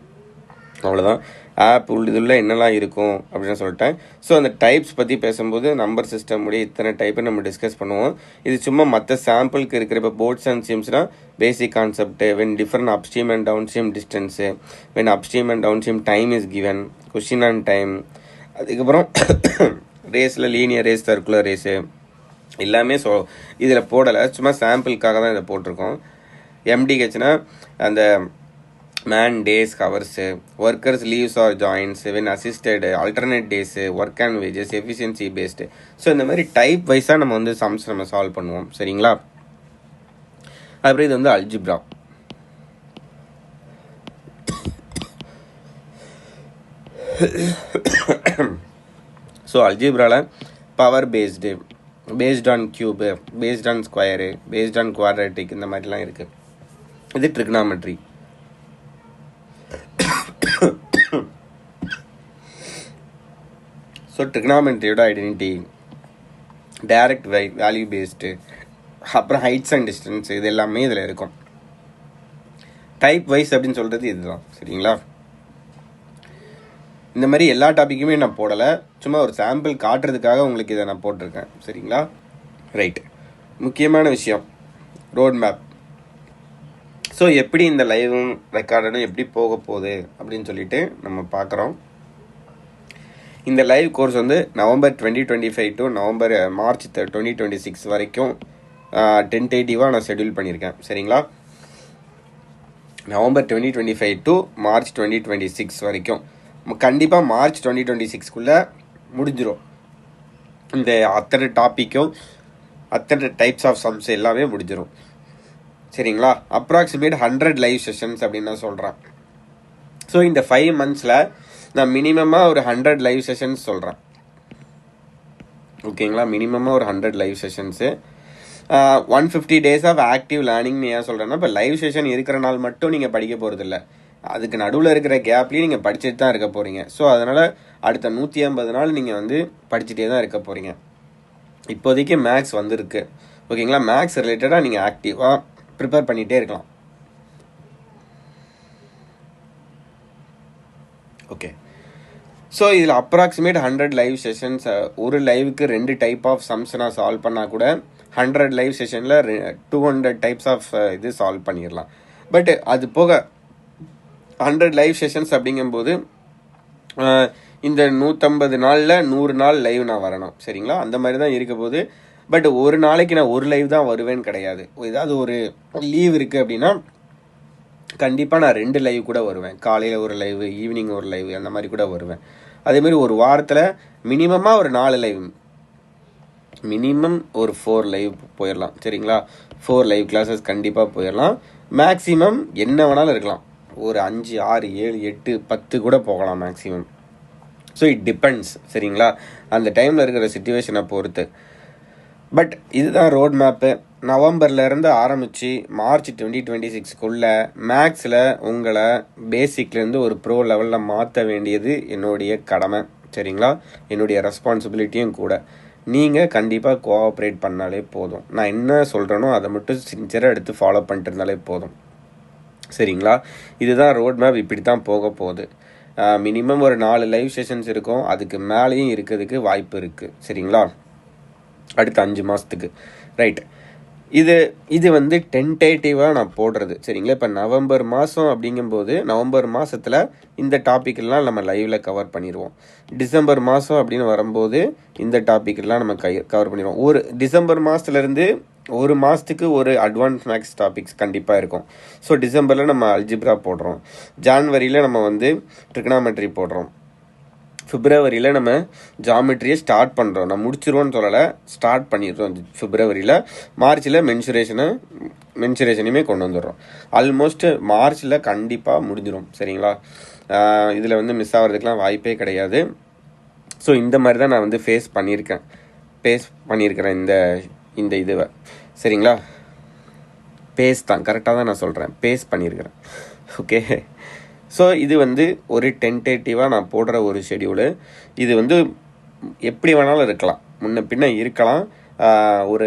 அவ்வளோதான். ஆப் இதில் என்னெல்லாம் இருக்கும் அப்படின்னு சொல்லிட்டேன். ஸோ அந்த டைப்ஸ் பற்றி பேசும்போது நம்பர் சிஸ்டம் உடைய இத்தனை டைப்பை நம்ம டிஸ்கஸ் பண்ணுவோம். இது சும்மா மற்ற சாம்பிளுக்கு இருக்கிற இப்போ போர்ட்ஸ் அண்ட் சிம்ஸ்னால் basic concept, when different upstream and downstream distance, when upstream and downstream time is given, கொஷின் அண்ட் டைம், அதுக்கப்புறம் ரேஸில் லீனியர் ரேஸ், சர்க்குலர் ரேஸு எல்லாமே இதில் போடலை, சும்மா சாம்பிளுக்காக தான் இதை போட்டிருக்கோம். எம்டிஹெச்னா அந்த man days hours, workers leaves or joins, when assisted, alternate days, work and wages, efficiency based. So இந்த மாதிரி டைப் வைஸாக நம்ம வந்து சம்ஸ் நம்ம சால்வ் பண்ணுவோம். சரிங்களா? அப்புறம் இது வந்து அல்ஜிப்ரா. ஸோ அல்ஜிப்ராவில் power based, based on cube, based on square, based on quadratic, இந்த மாதிரிலாம் இருக்குது. இது ட்ரிகனாமெட்ரி. ஸோ ட்ரிகனாமெட்ரியோட ஐடென்டிட்டி, டைரக்ட் வேல்யூ பேஸ்டு, அப்புறம் ஹைட்ஸ் அண்ட் டிஸ்டன்ஸ், இது எல்லாமே இதில் இருக்கும். டைப் வைஸ் அப்படின்னு சொல்கிறது இதுதான். சரிங்களா? இந்த மாதிரி எல்லா டாப்பிக்குமே நான் போடலை, சும்மா ஒரு சாம்பிள் காட்டுறதுக்காக உங்களுக்கு இதை நான் போட்டிருக்கேன். சரிங்களா? ரைட்டு. முக்கியமான விஷயம் ரோட் மேப். ஸோ எப்படி இந்த லைவும் ரெக்கார்டடும் எப்படி போக போகுது அப்படின்னு சொல்லிட்டு நம்ம பார்க்குறோம். இந்த லைவ் கோர்ஸ் வந்து நவம்பர் 2025 டு மார்ச் 2026 வரைக்கும் டென்டேட்டிவாக நான் ஷெட்யூல் பண்ணியிருக்கேன். சரிங்களா? நவம்பர் 2025 டு மார்ச் 2026 வரைக்கும். கண்டிப்பாக மார்ச் 2026க்குள்ளே முடிஞ்சிடும் இந்த அத்தனை டாப்பிக்கும். அத்தனை டைப்ஸ் ஆஃப் சம்ஸ் எல்லாமே முடிஞ்சிடும். சரிங்களா? அப்ராக்சிமேட் 100 லைவ் செஷன்ஸ் அப்படின்னு நான் சொல்கிறேன். ஸோ இந்த 5 monthsல நான் மினிமமாக ஒரு 100 லைவ் செஷன்ஸ் சொல்கிறேன். ஓகேங்களா? மினிமமாக ஒரு 100 live sessions. 150 days of active learning ஏன் சொல்கிறேன்னா, இப்போ லைவ் செஷன் இருக்கிற நாள் மட்டும் நீங்கள் படிக்க போகிறது இல்லை, அதுக்கு நடுவில் இருக்கிற கேப்லேயும் நீங்கள் படிச்சுட்டு தான் இருக்க போகிறீங்க. ஸோ அதனால் அடுத்த 150 நாள் நீங்கள் வந்து படிச்சுட்டே தான் இருக்க போகிறீங்க. இப்போதைக்கு மேக்ஸ் வந்துருக்கு. ஓகேங்களா? மேக்ஸ் ரிலேட்டடாக நீங்கள் ஆக்டிவாக ப்ரிப்பேர் பண்ணிகிட்டே இருக்கலாம். ஓகே. ஸோ இதில் அப்ராக்சிமேட் 100 லைவ் செஷன்ஸ், ஒரு லைவுக்கு 2 டைப் ஆஃப் சம்ஸ் நான் சால்வ் பண்ணால் கூட 100 லைவ் செஷனில் 200 டைப்ஸ் ஆஃப் இது சால்வ் பண்ணிடலாம். பட் அது போக 100 லைவ் செஷன்ஸ் அப்படிங்கும்போது இந்த 150 நாளில் 100 நாள் லைவ் நான் வரணும். சரிங்களா? அந்த மாதிரி தான் இருக்க போது. பட் ஒரு நாளைக்கு நான் ஒரு லைவ் தான் வருவேன்னு கிடையாது. ஏதாவது ஒரு லீவ் இருக்குது அப்படின்னா கண்டிப்பாக நான் 2 லைவ் கூட வருவேன். காலையில் ஒரு லைவ், ஈவினிங் ஒரு லைவ், அந்த மாதிரி கூட வருவேன். அதேமாதிரி ஒரு வாரத்தில் மினிமமாக ஒரு 4 லைவ், மினிமம் ஒரு 4 லைவ் போயிடலாம். சரிங்களா? 4 லைவ் கிளாஸஸ் கண்டிப்பாக போயிடலாம். மேக்ஸிமம் என்ன வேணாலும் இருக்கலாம், ஒரு 5, 6, 7, 8, 10 கூட போகலாம் மேக்ஸிமம். So it depends. சரிங்களா? அந்த டைமில் இருக்கிற சிச்சுவேஷனை பொறுத்து. பட் இதுதான் ரோட் மேப்பு. நவம்பர்லேருந்து ஆரம்பித்து மார்ச் 2026க்குள்ளே மேக்ஸில் உங்களை பேசிக்லேருந்து ஒரு ப்ரோ லெவலில் மாற்ற வேண்டியது என்னுடைய கடமை. சரிங்களா? என்னுடைய ரெஸ்பான்சிபிலிட்டியும் கூட. நீங்கள் கண்டிப்பாக கோஆப்ரேட் பண்ணாலே போதும். நான் என்ன சொல்கிறேனோ அதை மட்டும் சின்சியராக எடுத்து ஃபாலோ பண்ணிட்டு இருந்தாலே போதும். சரிங்களா? இதுதான் ரோட் மேப். இப்படி தான் போக போகுது. மினிமம் ஒரு 4 லைவ் செஷன்ஸ் இருக்கும், அதுக்கு மேலேயும் இருக்கிறதுக்கு வாய்ப்பு இருக்குது. சரிங்களா? அடுத்த 5 மாதத்துக்கு. ரைட். இது வந்து டென்டேட்டிவாக நான் போடுறது. சரிங்களா? இப்போ நவம்பர் மாதம் அப்படிங்கும்போது நவம்பர் மாதத்தில் இந்த டாப்பிக்கெல்லாம் நம்ம லைவில் கவர் பண்ணிடுவோம். டிசம்பர் மாதம் அப்படின்னு வரும்போது இந்த டாப்பிக்கெல்லாம் நம்ம கவர் பண்ணிடுவோம். ஒரு டிசம்பர் மாதத்துலேருந்து ஒரு மாதத்துக்கு ஒரு அட்வான்ஸ் மேக்ஸ் டாபிக்ஸ் கண்டிப்பாக இருக்கும். ஸோ டிசம்பரில் நம்ம அல்ஜிப்ரா போடுறோம், ஜான்வரியில் நம்ம வந்து ட்ரிகனாமெட்ரி போடுறோம், பிப்ரவரியில் நம்ம ஜாமெட்ரியை ஸ்டார்ட் பண்ணுறோம். நான் முடிச்சிருவோன்னு சொல்லலை, ஸ்டார்ட் பண்ணிடுறோம் பிப்ரவரியில். மார்ச்சில் மென்சுரேஷனையுமே கொண்டு வந்துடுறோம். ஆல்மோஸ்ட் மார்ச்சில் கண்டிப்பாக முடிஞ்சிடும். சரிங்களா? இதில் வந்து மிஸ் ஆகிறதுக்கெலாம் வாய்ப்பே கிடையாது. ஸோ இந்த மாதிரி தான் நான் வந்து ஃபேஸ் பண்ணியிருக்கிறேன் இந்த இதுவை. சரிங்களா? பேஸ் தான் கரெக்டாக தான் நான் சொல்கிறேன், பேஸ் பண்ணியிருக்கிறேன். ஓகே. ஸோ இது வந்து ஒரு டென்டேட்டிவாக நான் போடுற ஒரு ஷெடியூலு. இது வந்து எப்படி வேணாலும் இருக்கலாம், முன்ன பின்ன இருக்கலாம். ஒரு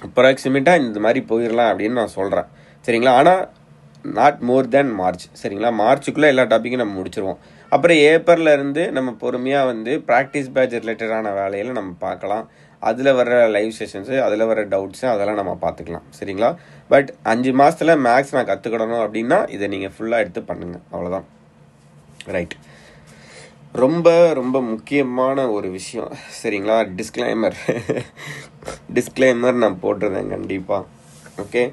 அப்ராக்சிமேட்டாக இந்த மாதிரி போயிடலாம் அப்படின்னு நான் சொல்கிறேன். சரிங்களா? ஆனால் நாட் மோர் தேன் மார்ச். சரிங்களா? மார்ச்சுக்குள்ளே எல்லா டாப்பிக்கும் நம்ம முடிச்சிருவோம். அப்புறம் ஏப்ரலில் இருந்து நம்ம பொறுமையாக வந்து ப்ராக்டிஸ் பேட்ச் ரிலேட்டடான வேலையில் நம்ம பார்க்கலாம். அதில் வர லைவ் செஷன்ஸு, அதில் வர டவுட்ஸு, அதெல்லாம் நம்ம பார்த்துக்கலாம். சரிங்களா? பட் 5 மாதத்தில் மேக்ஸ் நான் கற்றுக்கிடணும் அப்படின்னா இதை நீங்கள் ஃபுல்லாக எடுத்து பண்ணுங்கள். அவ்வளோதான். ரைட். ரொம்ப ரொம்ப முக்கியமான ஒரு விஷயம். சரிங்களா? டிஸ்க்ளைமர் நான் போட்டிருந்தேன் கண்டிப்பாக. ஓகே.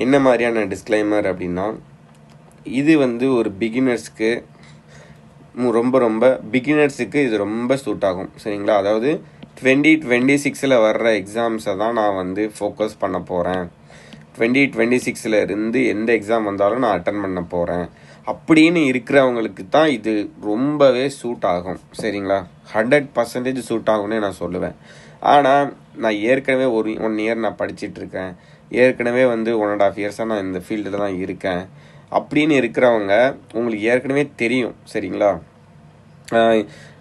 என்ன மாதிரியான டிஸ்க்ளைமர் அப்படின்னா, இது வந்து ஒரு பிகினர்ஸ்க்கு பிகினர்ஸுக்கு இது ரொம்ப சூட் ஆகும். சரிங்களா? அதாவது 2026 வர்ற எக்ஸாம்ஸை தான் நான் வந்து ஃபோக்கஸ் பண்ண போகிறேன். 2026 இருந்து எந்த எக்ஸாம் வந்தாலும் நான் அட்டன் பண்ண போகிறேன் அப்படின்னு இருக்கிறவங்களுக்கு தான் இது ரொம்பவே சூட் ஆகும். சரிங்களா? 100% சூட் ஆகும்னு நான் சொல்லுவேன். ஆனால் நான் ஏற்கனவே 1 இயர் நான் படிச்சிட்ருக்கேன், ஏற்கனவே வந்து 1.5 இயர்ஸாக நான் இந்த ஃபீல்டில் தான் இருக்கேன் அப்படின்னு இருக்கிறவங்க உங்களுக்கு ஏற்கனவே தெரியும். சரிங்களா?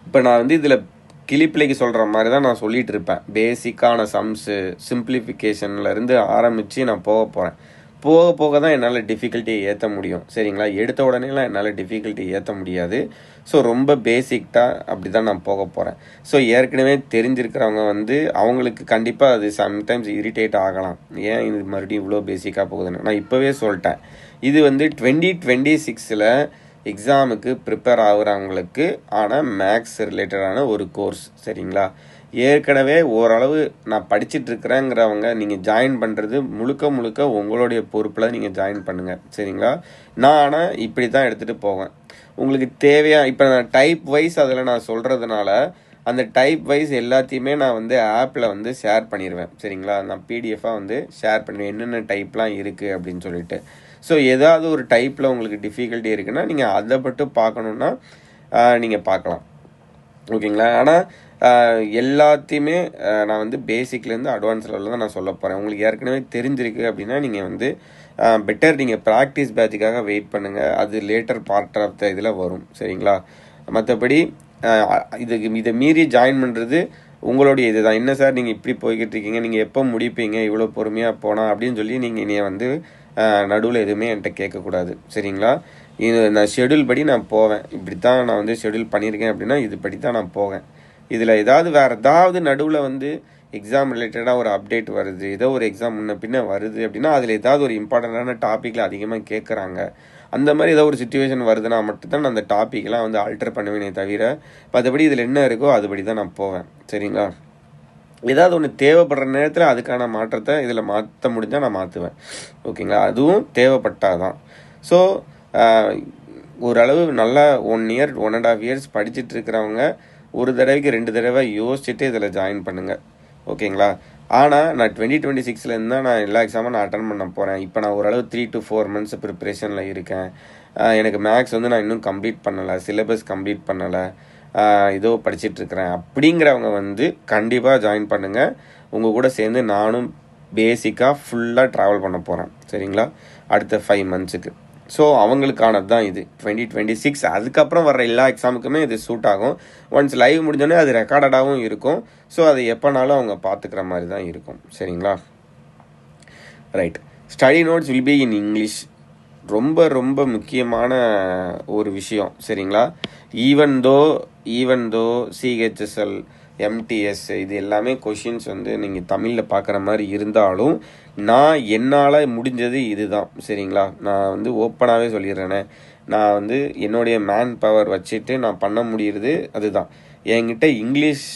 இப்போ நான் வந்து இதில் கிளிப்பிள்ளைக்கு சொல்கிற மாதிரி தான் நான் சொல்லிகிட்டு இருப்பேன். பேசிக்கான சம்ஸு, சிம்பிளிஃபிகேஷன்லேருந்து ஆரம்பித்து நான் போக போக தான் என்னால் டிஃபிகல்ட்டியை ஏற்ற முடியும். சரிங்களா? எடுத்த உடனேலாம் என்னால் டிஃபிகல்ட்டி ஏற்ற முடியாது. ஸோ ரொம்ப பேசிக்டாக அப்படி தான் நான் போக போகிறேன். ஸோ ஏற்கனவே தெரிஞ்சிருக்கிறவங்க வந்து அவங்களுக்கு கண்டிப்பாக அது சம்டைம்ஸ் இரிட்டேட் ஆகலாம். ஏன் இது மறுபடியும் இவ்வளோ பேசிக்காக போகுதுன்னு. நான் இப்போவே சொல்லிட்டேன், இது வந்து 2026 எக்ஸாமுக்கு ப்ரிப்பேர் ஆகுறவங்களுக்கு ஆனால் மேக்ஸ் ரிலேட்டடான ஒரு கோர்ஸ். சரிங்களா? ஏற்கனவே ஓரளவு நான் படிச்சுட்ருக்கிறேங்கிறவங்க நீங்கள் ஜாயின் பண்ணுறது முழுக்க உங்களுடைய பொறுப்பில் நீங்கள் ஜாயின் பண்ணுங்கள். சரிங்களா? நான் ஆனால் இப்படி தான் எடுத்துகிட்டு போவேன். உங்களுக்கு தேவையாக இப்போ நான் டைப் வைஸ் அதில் நான் சொல்கிறதுனால அந்த டைப் வைஸ் எல்லாத்தையுமே நான் வந்து ஆப்பில் வந்து ஷேர் பண்ணிடுவேன். சரிங்களா, நான் பிடிஎஃபாக வந்து ஷேர் பண்ணுவேன் என்னென்ன டைப்லாம் இருக்குது அப்படின்னு சொல்லிட்டு. ஸோ ஏதாவது ஒரு டைப்பில் உங்களுக்கு டிஃபிகல்ட்டி இருக்குன்னா நீங்கள் அதை மட்டும் பார்க்கணுன்னா நீங்கள் பார்க்கலாம். ஓகேங்களா. ஆனால் எல்லாத்தையுமே நான் வந்து பேசிக்லேருந்து அட்வான்ஸ் லெவலில் தான் நான் சொல்ல போகிறேன். உங்களுக்கு ஏற்கனவே தெரிஞ்சிருக்கு அப்படின்னா நீங்கள் வந்து பெட்டர் நீங்கள் ப்ராக்டிஸ் பேட்சுக்காக வெயிட் பண்ணுங்கள். அது லேட்டர் பார்ட் ஆஃப் த இதில் வரும். சரிங்களா. மற்றபடி இதை மீறி ஜாயின் பண்ணுறது உங்களுடைய இது தான். என்ன சார் நீங்கள் இப்படி போய்கிட்டு இருக்கீங்க, நீங்கள் எப்போ முடிப்பீங்க இவ்வளோ பொறுமையாக போனால் அப்படின்னு சொல்லி நீங்கள் இனியை வந்து நடுவில் எதுவுமே என்கிட்ட கேட்கக்கூடாது. சரிங்களா. இது நான் ஷெடியூல் படி நான் போவேன். இப்படி தான் நான் வந்து ஷெடியூல் பண்ணியிருக்கேன் அப்படின்னா இது படி தான் நான் போவேன். இதில் ஏதாவது வேறு ஏதாவது நடுவில் வந்து எக்ஸாம் ரிலேட்டடாக ஒரு அப்டேட் வருது, ஏதோ ஒரு எக்ஸாம் முன்ன பின்ன வருது அப்படின்னா அதில் ஏதாவது ஒரு இம்பார்ட்டண்ட்டான டாப்பிக்கில் அதிகமாக கேட்குறாங்க, அந்த மாதிரி ஏதோ ஒரு சுச்சுவேஷன் வருதுன்னா மட்டும்தான் நான் அந்த டாப்பிக்கெலாம் வந்து ஆல்டர் பண்ணுவேனே தவிர மற்றபடி இதில் என்ன இருக்கோ அதுபடி தான் நான் போவேன். சரிங்களா. ஏதாவது ஒன்று தேவைப்படுற நேரத்தில் அதுக்கான மாற்றத்தை இதில் மாற்ற முடிஞ்சால் நான் மாற்றுவேன். ஓகேங்களா. அதுவும் தேவைப்பட்டால் தான். ஸோ ஓரளவு நல்லா 1 இயர் 1.5 இயர்ஸ் படிச்சுட்டு இருக்கிறவங்க ஒரு தடவைக்கு 2 தடவை யோசிச்சுட்டு இதில் ஜாயின் பண்ணுங்கள். ஓகேங்களா. ஆனால் நான் 2026 தான் நான் எல்லா எக்ஸாமும் நான் அட்டன் பண்ண போகிறேன். இப்போ நான் ஓரளவு 3 to 4 months ப்ரிப்ரேஷனில் இருக்கேன். எனக்கு மேக்ஸ் வந்து நான் இன்னும் கம்ப்ளீட் பண்ணலை, சிலபஸ் கம்ப்ளீட் பண்ணலை, ஏதோ படிச்சிட்ருக்கிறேன் அப்படிங்கிறவங்க வந்து கண்டிப்பாக ஜாயின் பண்ணுங்கள். உங்கள் கூட சேர்ந்து நானும் பேசிக்காக ஃபுல்லாக ட்ராவல் பண்ண போகிறேன். சரிங்களா, அடுத்த 5 months. ஸோ அவங்களுக்கானது தான் இது 2026. அதுக்கப்புறம் வர்ற எல்லா எக்ஸாமுக்குமே இது சூட் ஆகும். ஒன்ஸ் லைவ் முடிஞ்சோடனே அது ரெக்கார்டடாகவும் இருக்கும். ஸோ அது எப்போனாலும் அவங்க பார்த்துக்கிற மாதிரி தான் இருக்கும். சரிங்களா. Right. Study notes will be in English. ரொம்ப ரொம்ப முக்கியமான ஒரு விஷயம். சரிங்களா. ஈவன் தோ சிஹெச்எஸ்எல், எம்டிஎஸ் இது எல்லாமே கொஷின்ஸ் வந்து நீங்கள் தமிழில் பார்க்குற மாதிரி இருந்தாலும் நான் என்னால் முடிஞ்சது இது தான். சரிங்களா. நான் வந்து ஓப்பனாகவே சொல்லிடுறேனே, நான் வந்து என்னுடைய மேன் பவர் வச்சுட்டு நான் பண்ண முடியுறது அதுதான். என்கிட்ட இங்கிலீஷ்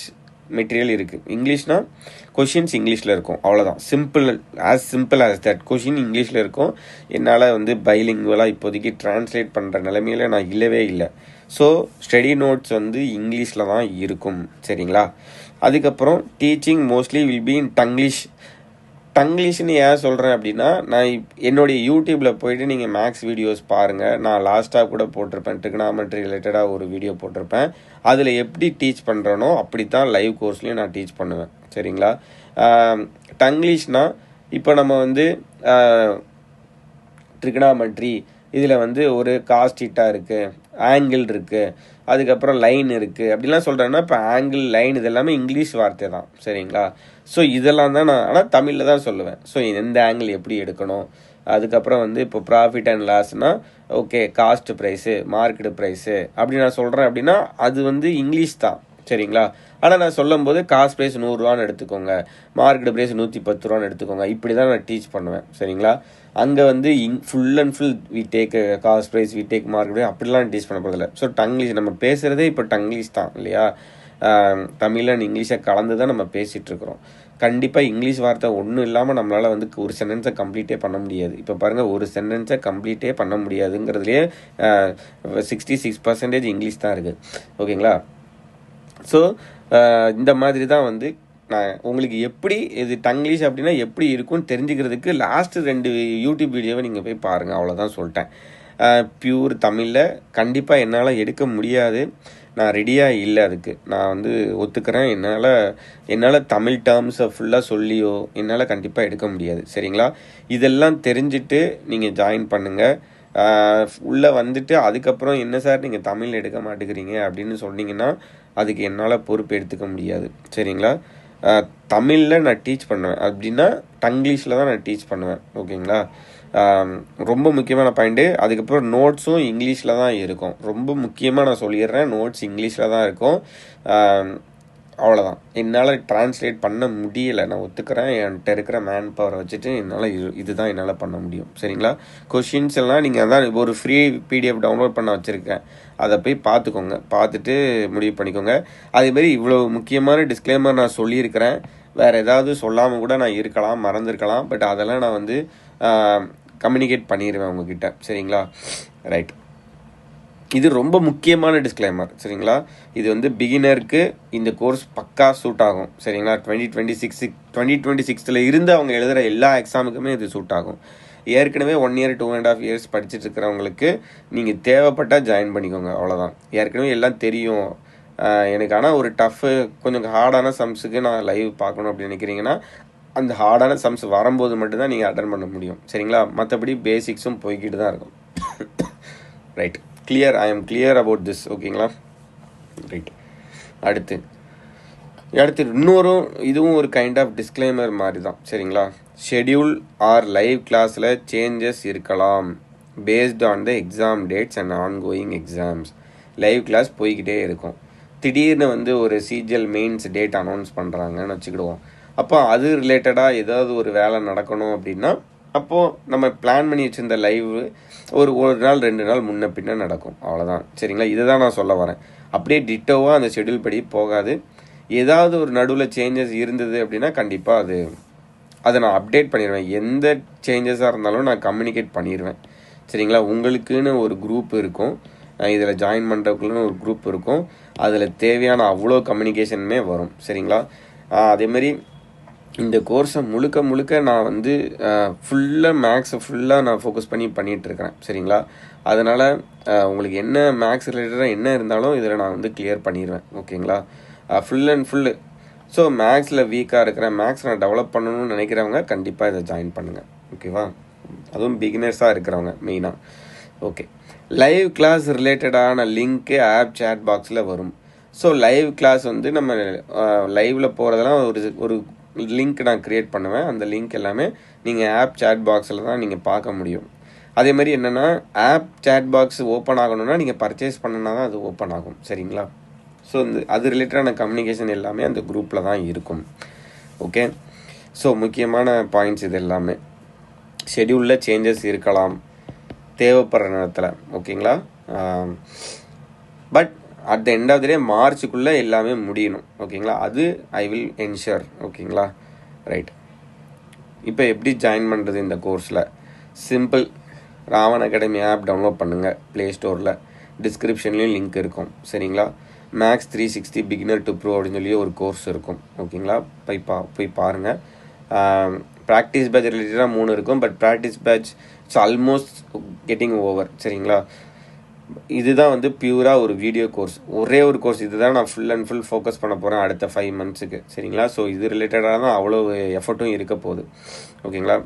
மெட்டீரியல் இருக்குது. இங்கிலீஷ்னால் கொஷின்ஸ் இங்கிலீஷில் இருக்கும், அவ்வளோதான். Simple as that. கொஷின் இங்கிலீஷில் இருக்கும். என்னால் வந்து பைலிங்குவலாக இப்போதைக்கு டிரான்ஸ்லேட் பண்ணுற நிலைமையில் நான் இல்லவே இல்லை. ஸோ ஸ்டடி நோட்ஸ் வந்து இங்கிலீஷில் தான் இருக்கும். சரிங்களா. அதுக்கப்புறம் teaching mostly will be in Tanglish. டங்கிலீஷ்னு ஏன் சொல்கிறேன் அப்படின்னா, நான் என்னுடைய யூடியூப்பில் போய்ட்டு நீங்கள் மேக்ஸ் வீடியோஸ் பாருங்கள். நான் லாஸ்ட்டாக கூட போட்டிருப்பேன், ட்ரிகனாமெட்ரி ரிலேட்டடாக ஒரு வீடியோ போட்டிருப்பேன். அதில் எப்படி டீச் பண்ணுறனோ அப்படி தான் லைவ் கோர்ஸ்லேயும் நான் டீச் பண்ணுவேன். சரிங்களா. டங்கிலீஷ்னால் இப்போ நம்ம வந்து ட்ரிகனாமெட்ரி இதில் வந்து ஒரு காஸ்டீட்டா இருக்குது, ஆங்கிள் இருக்குது, அதுக்கப்புறம் லைன் இருக்குது அப்படிலாம் சொல்கிறேன்னா இப்போ ஆங்கிள், லைன் இது எல்லாமே இங்கிலீஷ் வார்த்தை தான். சரிங்களா. ஸோ இதெல்லாம் தான் நான் ஆனால் தமிழில் தான் சொல்லுவேன். ஸோ எந்த ஆங்கிள் எப்படி எடுக்கணும், அதுக்கப்புறம் வந்து இப்போ ப்ராஃபிட் அண்ட் லாஸ்னால் okay cost price, market price அப்படி நான் சொல்கிறேன் அப்படின்னா அது வந்து இங்கிலீஷ் தான். சரிங்களா. ஆனால் நான் சொல்லும் போது காஸ்ட் ப்ரைஸ் 100 ரூபான்னு எடுத்துக்கோங்க, மார்க்கெட் ப்ரைஸ் 110 ரூபான்னு எடுத்துக்கோங்க, இப்படி தான் நான் டீச் பண்ணுவேன். சரிங்களா. அங்கே வந்து full and full we take cost price, we take market price அப்படிலாம் டீச் பண்ண போகிறதில்ல. ஸோ டங்கிலீஷ் நம்ம பேசுகிறதே இப்போ டங்கிலீஷ் தான் இல்லையா. தமிழ் அண்ட் இங்கிலீஷை கலந்து தான் நம்ம பேசிகிட்டு இருக்கிறோம். கண்டிப்பாக இங்கிலீஷ் வார்த்தை ஒன்றும் இல்லாமல் நம்மளால் வந்து ஒரு சென்டென்ஸை கம்ப்ளீட்டே பண்ண முடியாது. இப்போ பாருங்கள், ஒரு சென்டென்ஸை கம்ப்ளீட்டே பண்ண முடியாதுங்கிறதுலேயே 66% இங்கிலீஷ் தான் இருக்குது. ஓகேங்களா. ஸோ இந்த மாதிரி தான் வந்து நான் உங்களுக்கு எப்படி இது டங்கிலீஷ் அப்படின்னா எப்படி இருக்கும்னு தெரிஞ்சுக்கிறதுக்கு லாஸ்ட்டு 2 யூடியூப் வீடியோவை நீங்கள் போய் பாருங்கள். அவ்வளோதான் சொல்லிட்டேன். பியூர் தமிழில் கண்டிப்பாக என்னால் எடுக்க முடியாது. நான் ரெடியாக இல்லை அதுக்கு. நான் வந்து ஒத்துக்கிறேன். என்னால் தமிழ் டேர்ம்ஸை ஃபுல்லாக சொல்லியோ என்னால் கண்டிப்பாக எடுக்க முடியாது. சரிங்களா. இதெல்லாம் தெரிஞ்சுட்டு நீங்கள் ஜாயின் பண்ணுங்கள். உள்ளே வந்துட்டு அதுக்கப்புறம் என்ன சார் நீங்கள் தமிழ் எடுக்க மாட்டேங்கிறீங்க அப்படின்னு சொன்னீங்கன்னா அதுக்கு என்னால் பொறுப்பு எடுத்துக்க முடியாது. சரிங்களா. தமிழில் நான் டீச் பண்ணுவேன் அப்படின்னா டங்கிலீஷில் தான் நான் டீச் பண்ணுவேன். ஓகேங்களா. ரொம்ப முக்கியமான பாயிண்ட்டு. அதுக்கப்புறம் நோட்ஸும் இங்கிலீஷில் தான் இருக்கும். ரொம்ப முக்கியமாக நான் சொல்லிடுறேன், நோட்ஸ் இங்கிலீஷில் தான் இருக்கும். அவ்வளோதான். என்னால் டிரான்ஸ்லேட் பண்ண முடியலை, நான் ஒத்துக்கிறேன். என்கிட்ட இருக்கிற மேன் பவரை வச்சுட்டு என்னால் இதுதான் என்னால் பண்ண முடியும். சரிங்களா. கொஷின்ஸ் எல்லாம் நீங்கள் அதான் ஒரு ஃப்ரீ பிடிஎஃப் டவுன்லோட் பண்ண வச்சுருக்கேன், அதை போய் பார்த்துக்கோங்க. பார்த்துட்டு முடிவு பண்ணிக்கோங்க. அதேமாரி இவ்வளோ முக்கியமான டிஸ்க்ளைமர் நான் சொல்லியிருக்கிறேன். வேறு ஏதாவது சொல்லாமல் கூட நான் இருக்கலாம், மறந்துருக்கலாம். பட் அதெல்லாம் நான் வந்து கம்யூனிகேட் பண்ணிடுவேன் உங்ககிட்ட. சரிங்களா. ரைட். இது ரொம்ப முக்கியமான டிஸ்க்ளைமர் சரிங்களா. இது வந்து பிகினருக்கு இந்த கோர்ஸ் பக்கா சூட் ஆகும் சரிங்களா. 2026 இருந்து அவங்க எழுதுகிற எல்லா எக்ஸாமுக்குமே இது சூட் ஆகும். ஏற்கனவே 1 year 2.5 years படிச்சுட்டு இருக்கிறவங்களுக்கு நீங்கள் தேவைப்பட்டால் ஜாயின் பண்ணிக்கோங்க, அவ்வளோதான். ஏற்கனவே எல்லாம் தெரியும் எனக்கு, ஆனால் ஒரு டஃப்பு கொஞ்சம் ஹார்டான சம்ஸுக்கு நான் லைவ் பார்க்கணும் அப்படின்னு நினைக்கிறீங்கன்னா அந்த ஹார்டான சம்ஸ் வரும்போது மட்டும்தான் நீங்கள் அட்டன் பண்ண முடியும் சரிங்களா. மற்றபடி பேசிக்ஸும் போய்கிட்டு தான் இருக்கும். Right, clear, I am clear about this, ஓகேங்களா. ரைட், அடுத்து இன்னொரு இதுவும் ஒரு கைண்ட் ஆஃப் டிஸ்க்ளைமர் மாதிரி தான் சரிங்களா. ஷெடியூல் ஆர் லைவ் கிளாஸில் சேஞ்சஸ் இருக்கலாம் based on the exam dates and ongoing exams. Live class போய்கிட்டே இருக்கும். திடீர்னு வந்து ஒரு சிஜிஎல் மெயின்ஸ் டேட் அனௌன்ஸ் பண்ணுறாங்கன்னு வச்சுக்கிடுவோம். அப்போ அது ரிலேட்டடாக ஏதாவது ஒரு வேலை நடக்கணும் அப்படின்னா அப்போது நம்ம பிளான் பண்ணி வச்சுருந்த லைவ் ஒரு நாள் 2 நாள் முன்ன பின்ன நடக்கும், அவ்வளோதான் சரிங்களா. இதை தான் நான் சொல்ல வரேன். அப்படியே டிட்டோவாக அந்த ஷெடியூல் படி போகாது. ஏதாவது ஒரு நடுவில் சேஞ்சஸ் இருந்தது அப்படின்னா கண்டிப்பாக அதை நான் அப்டேட் பண்ணிடுவேன். எந்த சேஞ்சஸாக இருந்தாலும் நான் கம்யூனிகேட் பண்ணிடுவேன் சரிங்களா. உங்களுக்குன்னு ஒரு குரூப் இருக்கும், இதில் ஜாயின் பண்ணுறதுக்குன்னு ஒரு குரூப் இருக்கும். அதில் தேவையான அவ்வளோ கம்யூனிகேஷனுமே வரும் சரிங்களா. அதேமாரி இந்த கோர்ஸை முழுக்க நான் வந்து ஃபுல்லாக மேக்ஸை ஃபுல்லாக நான் ஃபோக்கஸ் பண்ணி பண்ணிகிட்ருக்கிறேன் சரிங்களா. அதனால் உங்களுக்கு என்ன மேக்ஸ் ரிலேட்டடாக என்ன இருந்தாலும் இதில் நான் வந்து கிளியர் பண்ணிடுவேன் ஓகேங்களா. Full and full. ஸோ மேக்ஸில் வீக்காக இருக்கிறேன், மேக்ஸ் நான் டெவலப் பண்ணணும்னு நினைக்கிறவங்க கண்டிப்பாக இதை ஜாயின் பண்ணுங்கள் ஓகேவா. அதுவும் பிகினர்ஸாக இருக்கிறவங்க மெயினாக. ஓகே, லைவ் கிளாஸ் ரிலேட்டடான லிங்க்கு ஆப் சேட் பாக்ஸில் வரும். ஸோ லைவ் கிளாஸ் வந்து நம்ம லைவில் போகிறதெல்லாம் ஒரு லிங்க் நான் க்ரியேட் பண்ணுவேன். அந்த லிங்க் எல்லாமே நீங்கள் ஆப் சேட் பாக்ஸில் தான் நீங்கள் பார்க்க முடியும். அதே மாதிரி என்னென்னா ஆப் சேட் பாக்ஸ் ஓப்பன் ஆகணும்னா நீங்கள் பர்ச்சேஸ் பண்ணினா தான் அது ஓப்பன் ஆகும் சரிங்களா. ஸோ அது ரிலேட்டடான கம்யூனிகேஷன் எல்லாமே அந்த குரூப்பில் தான் இருக்கும். ஓகே, ஸோ முக்கியமான பாயிண்ட்ஸ் இது எல்லாமே. ஷெடியூலில் சேஞ்சஸ் இருக்கலாம் தேவைப்படுற நேரத்தில் ஓகேங்களா. But at the end of the day மார்ச்சுக்குள்ளே எல்லாமே முடியணும் ஓகேங்களா. அது ஐ வில் என்ஷூர் ஓகேங்களா. ரைட், இப்போ எப்படி ஜாயின் பண்ணுறது இந்த கோர்ஸில்? Simple, Raavan academy app download பண்ணுங்கள் ப்ளே ஸ்டோரில். டிஸ்கிரிப்ஷன்லேயும் லிங்க் இருக்கும் சரிங்களா. மேக்ஸ் 360 பிகினர் டு ப்ரோ அப்படின்னு சொல்லி ஒரு கோர்ஸ் இருக்கும் ஓகேங்களா. போய் பாருங்கள். ப்ராக்டிஸ் பேட்ச் ரிலேட்டடாக 3 இருக்கும். But practice batch it's almost getting over சரிங்களா. இதுதான் வந்து பியூராக ஒரு வீடியோ கோர்ஸ், ஒரே ஒரு கோர்ஸ். இதுதான் நான் ஃபுல் அண்ட் ஃபுல் ஃபோக்கஸ் பண்ண போகிறேன் அடுத்த 5 months சரிங்களா. ஸோ இது ரிலேட்டடாக தான் அவ்வளோ எஃபர்ட்டும் இருக்க போகுது ஓகேங்களா.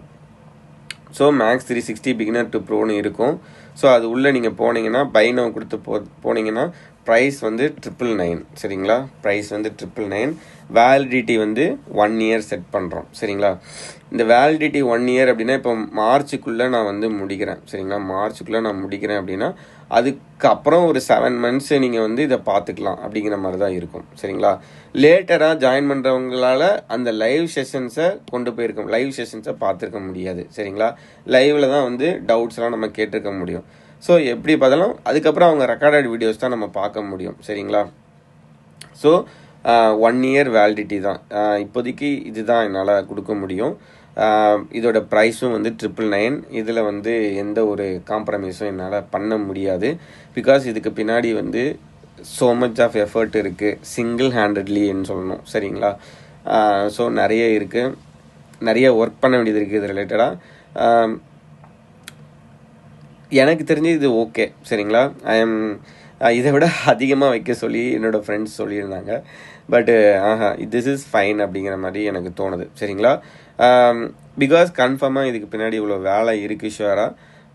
ஸோ மேக்ஸ் 360 பிகினர் டு ப்ரோன்னு இருக்கும். ஸோ அது உள்ளே நீங்கள் போனீங்கன்னா பை நவ் கொடுத்து போனீங்கன்னா ப்ரைஸ் வந்து 999 சரிங்களா. ப்ரைஸ் வந்து 999. வேலிடிட்டி வந்து 1 year செட் பண்ணுறோம் சரிங்களா. இந்த வேலிடிட்டி 1 year அப்படின்னா இப்போ மார்ச்சுக்குள்ளே நான் வந்து முடிக்கிறேன் சரிங்களா. மார்ச்சுக்குள்ளே நான் முடிக்கிறேன் அப்படின்னா அதுக்கப்புறம் ஒரு 7 months நீங்கள் வந்து இதை பார்த்துக்கலாம் அப்படிங்கிற மாதிரி தான் இருக்கும் சரிங்களா. லேட்டராக ஜாயின் பண்ணுறவங்களால அந்த லைவ் செஷன்ஸை லைவ் செஷன்ஸை பார்த்துருக்க முடியாது சரிங்களா. லைவில் தான் வந்து டவுட்ஸ்லாம் நம்ம கேட்டிருக்க முடியும். ஸோ எப்படி பார்த்தாலும் அதுக்கப்புறம் அவங்க ரெக்கார்டட் வீடியோஸ் தான் நம்ம பார்க்க முடியும் சரிங்களா. ஸோ 1 year வேலிடிட்டி தான் இப்போதைக்கு இதுதான் என்னால் கொடுக்க முடியும். இதோட ப்ரைஸும் வந்து 999. இதில் வந்து எந்த ஒரு காம்ப்ரமைஸும் என்னால் பண்ண முடியாது. பிகாஸ் இதுக்கு பின்னாடி வந்து ஸோ மச் ஆஃப் எஃபர்ட் இருக்குது, சிங்கிள் ஹேண்டட்லின்னு சொல்லணும் சரிங்களா. ஸோ நிறைய இருக்குது, நிறைய ஒர்க் பண்ண வேண்டியது இருக்குது இது ரிலேட்டடாக. எனக்கு தெரிஞ்சு இது ஓகே சரிங்களா. இதை விட அதிகமாக வைக்க சொல்லி என்னோடய ஃப்ரெண்ட்ஸ் சொல்லியிருந்தாங்க. பட்டு திஸ் இஸ் ஃபைன் அப்படிங்கிற மாதிரி எனக்கு தோணுது சரிங்களா. பிகாஸ் கன்ஃபார்மாக இதுக்கு பின்னாடி இவ்வளோ வேலை இருக்குது ஷுவராக.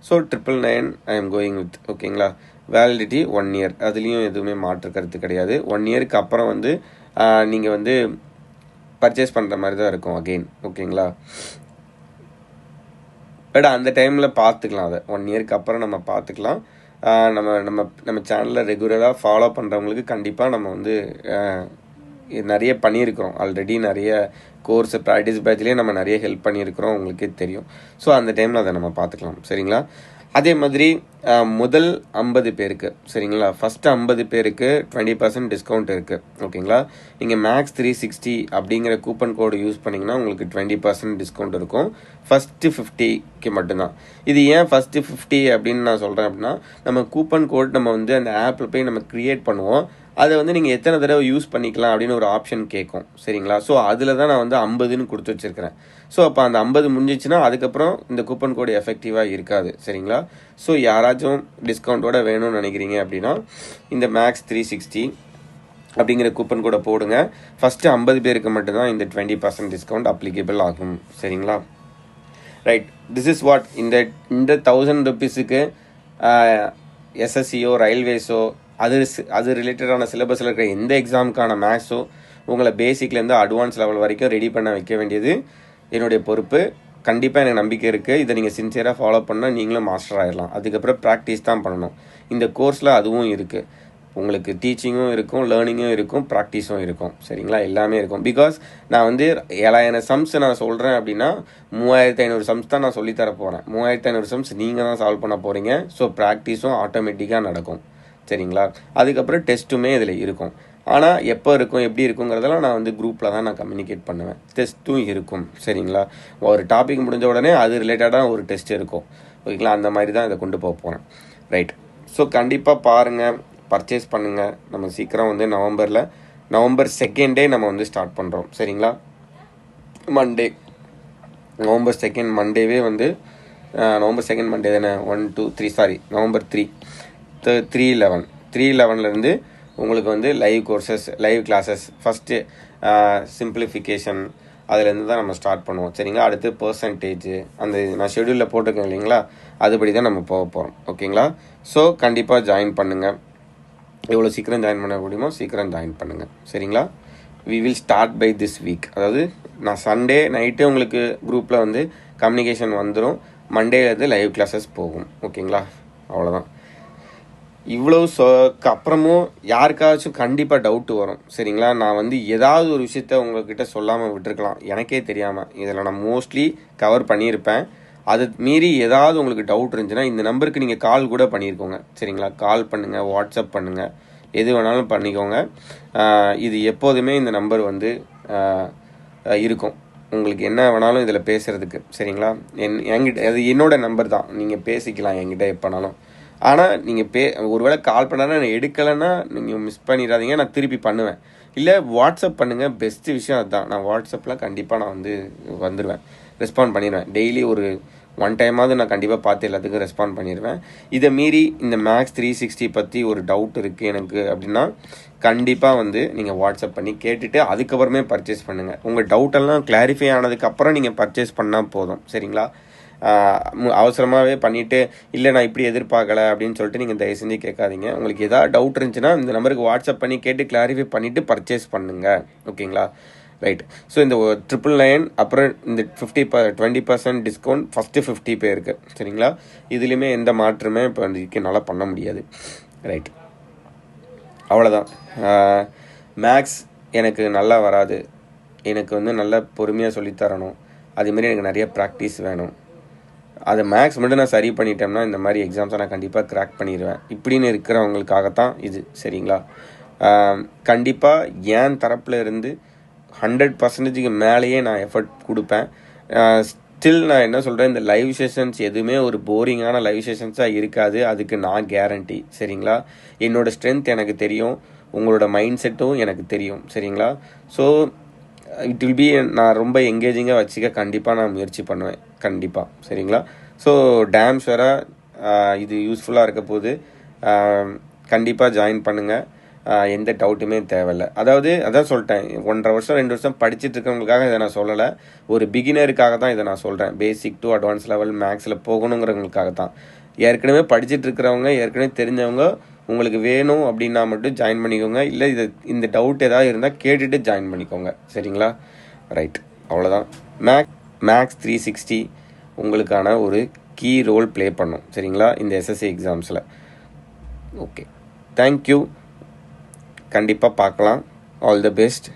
So 999 I am going with ஓகேங்களா. வேலிடிட்டி 1 year, அதுலேயும் எதுவுமே மாற்று கருத்து கிடையாது. 1 yearக்கு அப்புறம் வந்து நீங்கள் வந்து பர்ச்சேஸ் பண்ணுற மாதிரி தான் இருக்கும் அகெயின் ஓகேங்களா. பட் அந்த டைமில் பார்த்துக்கலாம், அதை 1 yearக்கு அப்புறம் நம்ம பார்த்துக்கலாம். நம்ம சேனலில் ரெகுலராக ஃபாலோ பண்ணுறவங்களுக்கு கண்டிப்பாக நம்ம வந்து நிறைய பண்ணியிருக்கிறோம் ஆல்ரெடி. நிறைய கோர்ஸ் ப்ராக்டிஸ் பேட்ச்லேயே நம்ம நிறைய ஹெல்ப் பண்ணியிருக்கிறோம், உங்களுக்கே தெரியும். ஸோ அந்த டைமில் அதை நம்ம பார்த்துக்கலாம் சரிங்களா. அதே மாதிரி முதல் 50 பேருக்கு சரிங்களா, ஃபஸ்ட்டு 50 பேருக்கு 20% டிஸ்கவுண்ட் இருக்குது. ஓகேங்களா, நீங்கள் மேக்ஸ் 360 அப்படிங்கிற கூப்பன் கோடு யூஸ் பண்ணிங்கன்னா உங்களுக்கு 20% டிஸ்கவுண்ட் இருக்கும். ஃபஸ்ட்டு 50க்கு மட்டும்தான். இது ஏன் ஃபஸ்ட்டு 50 அப்படின்னு நான் சொல்கிறேன் அப்படின்னா, நம்ம கூப்பன் கோட் நம்ம வந்து அந்த ஆப்பில் போய் நம்ம க்ரியேட் பண்ணுவோம். அதை வந்து நீங்கள் எத்தனை தடவை யூஸ் பண்ணிக்கலாம் அப்படின்னு ஒரு ஆப்ஷன் கேட்கும் சரிங்களா. ஸோ அதில் தான் நான் வந்து 50ன்னு கொடுத்து வச்சுருக்கிறேன். ஸோ அப்போ அந்த 50 முடிஞ்சிச்சுன்னா அதுக்கப்புறம் இந்த கூப்பன் கோடு எஃபெக்டிவாக இருக்காது சரிங்களா. ஸோ யாராச்சும் டிஸ்கவுண்ட்டோட வேணும்னு நினைக்கிறீங்க அப்படின்னா இந்த மேக்ஸ் 360 அப்படிங்கிற கூப்பன் கோடை போடுங்க. ஃபஸ்ட்டு 50 பேருக்கு மட்டும்தான் இந்த 20% டிஸ்கவுண்ட் அப்ளிகேபிள் ஆகும் சரிங்களா. ரைட், திஸ் இஸ் வாட் இந்த 1000 ருபீஸுக்கு எஸ்எஸ்சியோ ரயில்வேஸோ அது ரிலேட்டடான சிலபஸில் இருக்கிற எந்த எக்ஸாமுக்கான மேக்ஸோ உங்களை பேசிக்லேருந்து அட்வான்ஸ் லெவல் வரைக்கும் ரெடி பண்ண வைக்க வேண்டியது என்னுடைய பொறுப்பு. கண்டிப்பாக எனக்கு நம்பிக்கை இருக்குது. இதை நீங்கள் சின்சியராக ஃபாலோ பண்ணால் நீங்களும் மாஸ்டர் ஆகிடலாம். அதுக்கப்புறம் ப்ராக்டிஸ் தான் பண்ணணும். இந்த கோர்ஸில் அதுவும் இருக்குது. உங்களுக்கு டீச்சிங்கும் இருக்கும், லேர்னிங்கும் இருக்கும், ப்ராக்டிஸும் இருக்கும் சரிங்களா. எல்லாமே இருக்கும். பிகாஸ் நான் வந்து 7000 சம்ஸ் நான் சொல்கிறேன் அப்படின்னா 3500 சம்ஸ் தான் நான் சொல்லித்தர போகிறேன். 3500 சம்ஸ் நீங்கள் தான் சால்வ் பண்ண போகிறீங்க. ஸோ ப்ராக்டிஸும் ஆட்டோமேட்டிக்காக நடக்கும் சரிங்களா. அதுக்கப்புறம் டெஸ்ட்டுமே இதில் இருக்கும். ஆனால் எப்போ இருக்கும் எப்படி இருக்குங்கிறதெல்லாம் நான் வந்து குரூப்பில் தான் நான் கம்யூனிகேட் பண்ணுவேன். டெஸ்ட்டும் இருக்கும் சரிங்களா. ஒரு டாபிக் முடிஞ்ச உடனே அது ரிலேட்டடாக ஒரு டெஸ்ட் இருக்கும் ஓகேங்களா. அந்த மாதிரி தான் இதை கொண்டு போக போகிறேன். ரைட், ஸோ கண்டிப்பாக பாருங்கள், பர்ச்சேஸ் பண்ணுங்கள். நம்ம சீக்கிரம் வந்து நவம்பர் 2 நம்ம வந்து ஸ்டார்ட் பண்ணுறோம் சரிங்களா. நவம்பர் 2 மண்டேவே வந்து நவம்பர் 2 மண்டே தானே, 1 2 3 சாரி நவம்பர் 3/11 உங்களுக்கு வந்து லைவ் கிளாஸஸ் ஃபஸ்ட்டு சிம்பிளிஃபிகேஷன் அதுலேருந்து தான் நம்ம ஸ்டார்ட் பண்ணுவோம் சரிங்களா. அடுத்து பர்சன்டேஜ் அந்த நான் ஷெடியூலில் போட்டிருக்கேன் இல்லைங்களா, அதுபடி தான் நம்ம போக போகிறோம் ஓகேங்களா. ஸோ கண்டிப்பாக ஜாயின் பண்ணுங்கள். எவ்வளோ சீக்கிரம் ஜாயின் பண்ண முடியுமோ சீக்கிரம் ஜாயின் பண்ணுங்கள் சரிங்களா. We will start by this week. அதாவது நான் சண்டே நைட்டு உங்களுக்கு குரூப்பில் வந்து கம்யூனிகேஷன் வந்துடும். மண்டேலேருந்து லைவ் கிளாஸஸ் போகும் ஓகேங்களா. அவ்வளோதான். இவ்வளோ அப்புறமும் யாருக்காச்சும் கண்டிப்பாக டவுட்டு வரும் சரிங்களா. நான் வந்து ஏதாவது ஒரு விஷயத்த உங்கள்கிட்ட சொல்லாமல் விட்டுருக்கலாம், எனக்கே தெரியாமல். இதில் நான் மோஸ்ட்லி கவர் பண்ணியிருப்பேன். அது மீறி ஏதாவது உங்களுக்கு டவுட் இருந்துச்சுன்னா இந்த நம்பருக்கு நீங்கள் கால் கூட பண்ணியிருக்கோங்க சரிங்களா. கால் பண்ணுங்கள், வாட்ஸ்அப் பண்ணுங்கள், எது வேணாலும் பண்ணிக்கோங்க. இது எப்போதுமே இந்த நம்பர் வந்து இருக்கும். உங்களுக்கு என்ன வேணாலும் இதில் பேசுகிறதுக்கு சரிங்களா. என்கிட்ட அது என்னோடய நம்பர் தான், நீங்கள் பேசிக்கலாம் என்கிட்ட எப்போனாலும். ஆனால் நீங்கள் ஒருவேளை கால் பண்ணாலும் நான் எடுக்கலைன்னா நீங்கள் மிஸ் பண்ணிடாதீங்க, நான் திருப்பி பண்ணுவேன். இல்லை வாட்ஸ்அப் பண்ணுங்கள், பெஸ்ட்டு விஷயம் அதுதான். நான் வாட்ஸ்அப்பில் கண்டிப்பாக நான் வந்து வந்துடுவேன், ரெஸ்பாண்ட் பண்ணிடுவேன். டெய்லி ஒரு 1 டைமாவது நான் கண்டிப்பாக பார்த்து எல்லாத்துக்கும் ரெஸ்பாண்ட் பண்ணிடுவேன். இதை மீறி இந்த மேக்ஸ் 360 பற்றி ஒரு டவுட் இருக்குது எனக்கு அப்படின்னா கண்டிப்பாக வந்து நீங்கள் வாட்ஸ்அப் பண்ணி கேட்டுட்டு அதுக்கப்புறமே பர்ச்சேஸ் பண்ணுங்கள். உங்கள் டவுட்டெல்லாம் கிளாரிஃபை ஆனதுக்கப்புறம் நீங்கள் பர்ச்சேஸ் பண்ணால் போதும் சரிங்களா. அவசரமாகவே பண்ணிவிட்டு இல்லை நான் இப்படி எதிர்பார்க்கலை அப்படின்னு சொல்லிட்டு நீங்கள் தயவு செஞ்சு கேட்காதீங்க. உங்களுக்கு எதாவது டவுட் இருந்துச்சுன்னா இந்த நம்பருக்கு வாட்ஸ்அப் பண்ணி கேட்டு கிளாரிஃபை பண்ணிவிட்டு பர்ச்சேஸ் பண்ணுங்கள் ஓகேங்களா. ரைட், ஸோ இந்த 999 அப்புறம் இந்த 20% டிஸ்கவுண்ட் ஃபஸ்ட்டு 50 பேருக்கு சரிங்களா. இதுலேயுமே எந்த மாற்றமே இப்போ வந்து நல்லா பண்ண முடியாது. ரைட், அவ்வளோதான். மேக்ஸ் எனக்கு நல்லா வராது, எனக்கு வந்து நல்லா பொறுமையாக சொல்லித்தரணும், அதேமாரி எனக்கு நிறைய ப்ராக்டிஸ் வேணும். அதை மேக்ஸ் மட்டும் நான் சரி பண்ணிட்டேன்னா இந்த மாதிரி எக்ஸாம்ஸை நான் கண்டிப்பாக கிராக் பண்ணிடுவேன். இப்படின்னு இருக்கிறவங்களுக்காகத்தான் இது சரிங்களா. கண்டிப்பாக என் தரப்பில் இருந்து 100%க்கு மேலேயே நான் எஃபர்ட் கொடுப்பேன். ஸ்டில் நான் என்ன சொல்கிறேன், இந்த லைவ் செஷன்ஸ் எதுவுமே ஒரு போரிங்கான லைவ் செஷன்ஸாக இருக்காது, அதுக்கு நான் கேரண்டி சரிங்களா. என்னோடய ஸ்ட்ரென்த் எனக்கு தெரியும், உங்களோட மைண்ட் செட்டும் எனக்கு தெரியும் சரிங்களா. ஸோ இட் வில் பி நான் ரொம்ப எங்கேஜிங்காக வச்சுக்க கண்டிப்பாக நான் முயற்சி பண்ணுவேன் கண்டிப்பாக சரிங்களா. ஸோ டேம் ஷுவராக இது யூஸ்ஃபுல்லாக இருக்க போது கண்டிப்பாக ஜாயின் பண்ணுங்கள். எந்த டவுட்டுமே தேவையில்லை. அதான் சொல்லிட்டேன், 1.5 வருஷம் 2 வருஷம் படிச்சுட்டு இருக்கவங்களுக்காக இதை நான் சொல்லலை, ஒரு பிகினருக்காக தான் இதை நான் சொல்கிறேன். பேசிக் டு அட்வான்ஸ் லெவல் மேக்ஸில் போகணுங்கிறவங்களுக்காக தான். ஏற்கனவே படிச்சுட்டு இருக்கிறவங்க, ஏற்கனவே தெரிஞ்சவங்க உங்களுக்கு வேணும் அப்படின்னா மட்டும் ஜாயின் பண்ணிக்கோங்க. இல்லை இந்த டவுட் ஏதாவது இருந்தால் கேட்டுட்டு ஜாயின் பண்ணிக்கோங்க சரிங்களா. ரைட், அவ்வளோதான். மேக்ஸ் 360 உங்களுக்கான ஒரு கீ ரோல் ப்ளே பண்ணும் சரிங்களா இந்த எஸ்எஸ்சி எக்ஸாம்ஸில். Okay, thank you. கண்டிப்பாக பார்க்கலாம். All the best.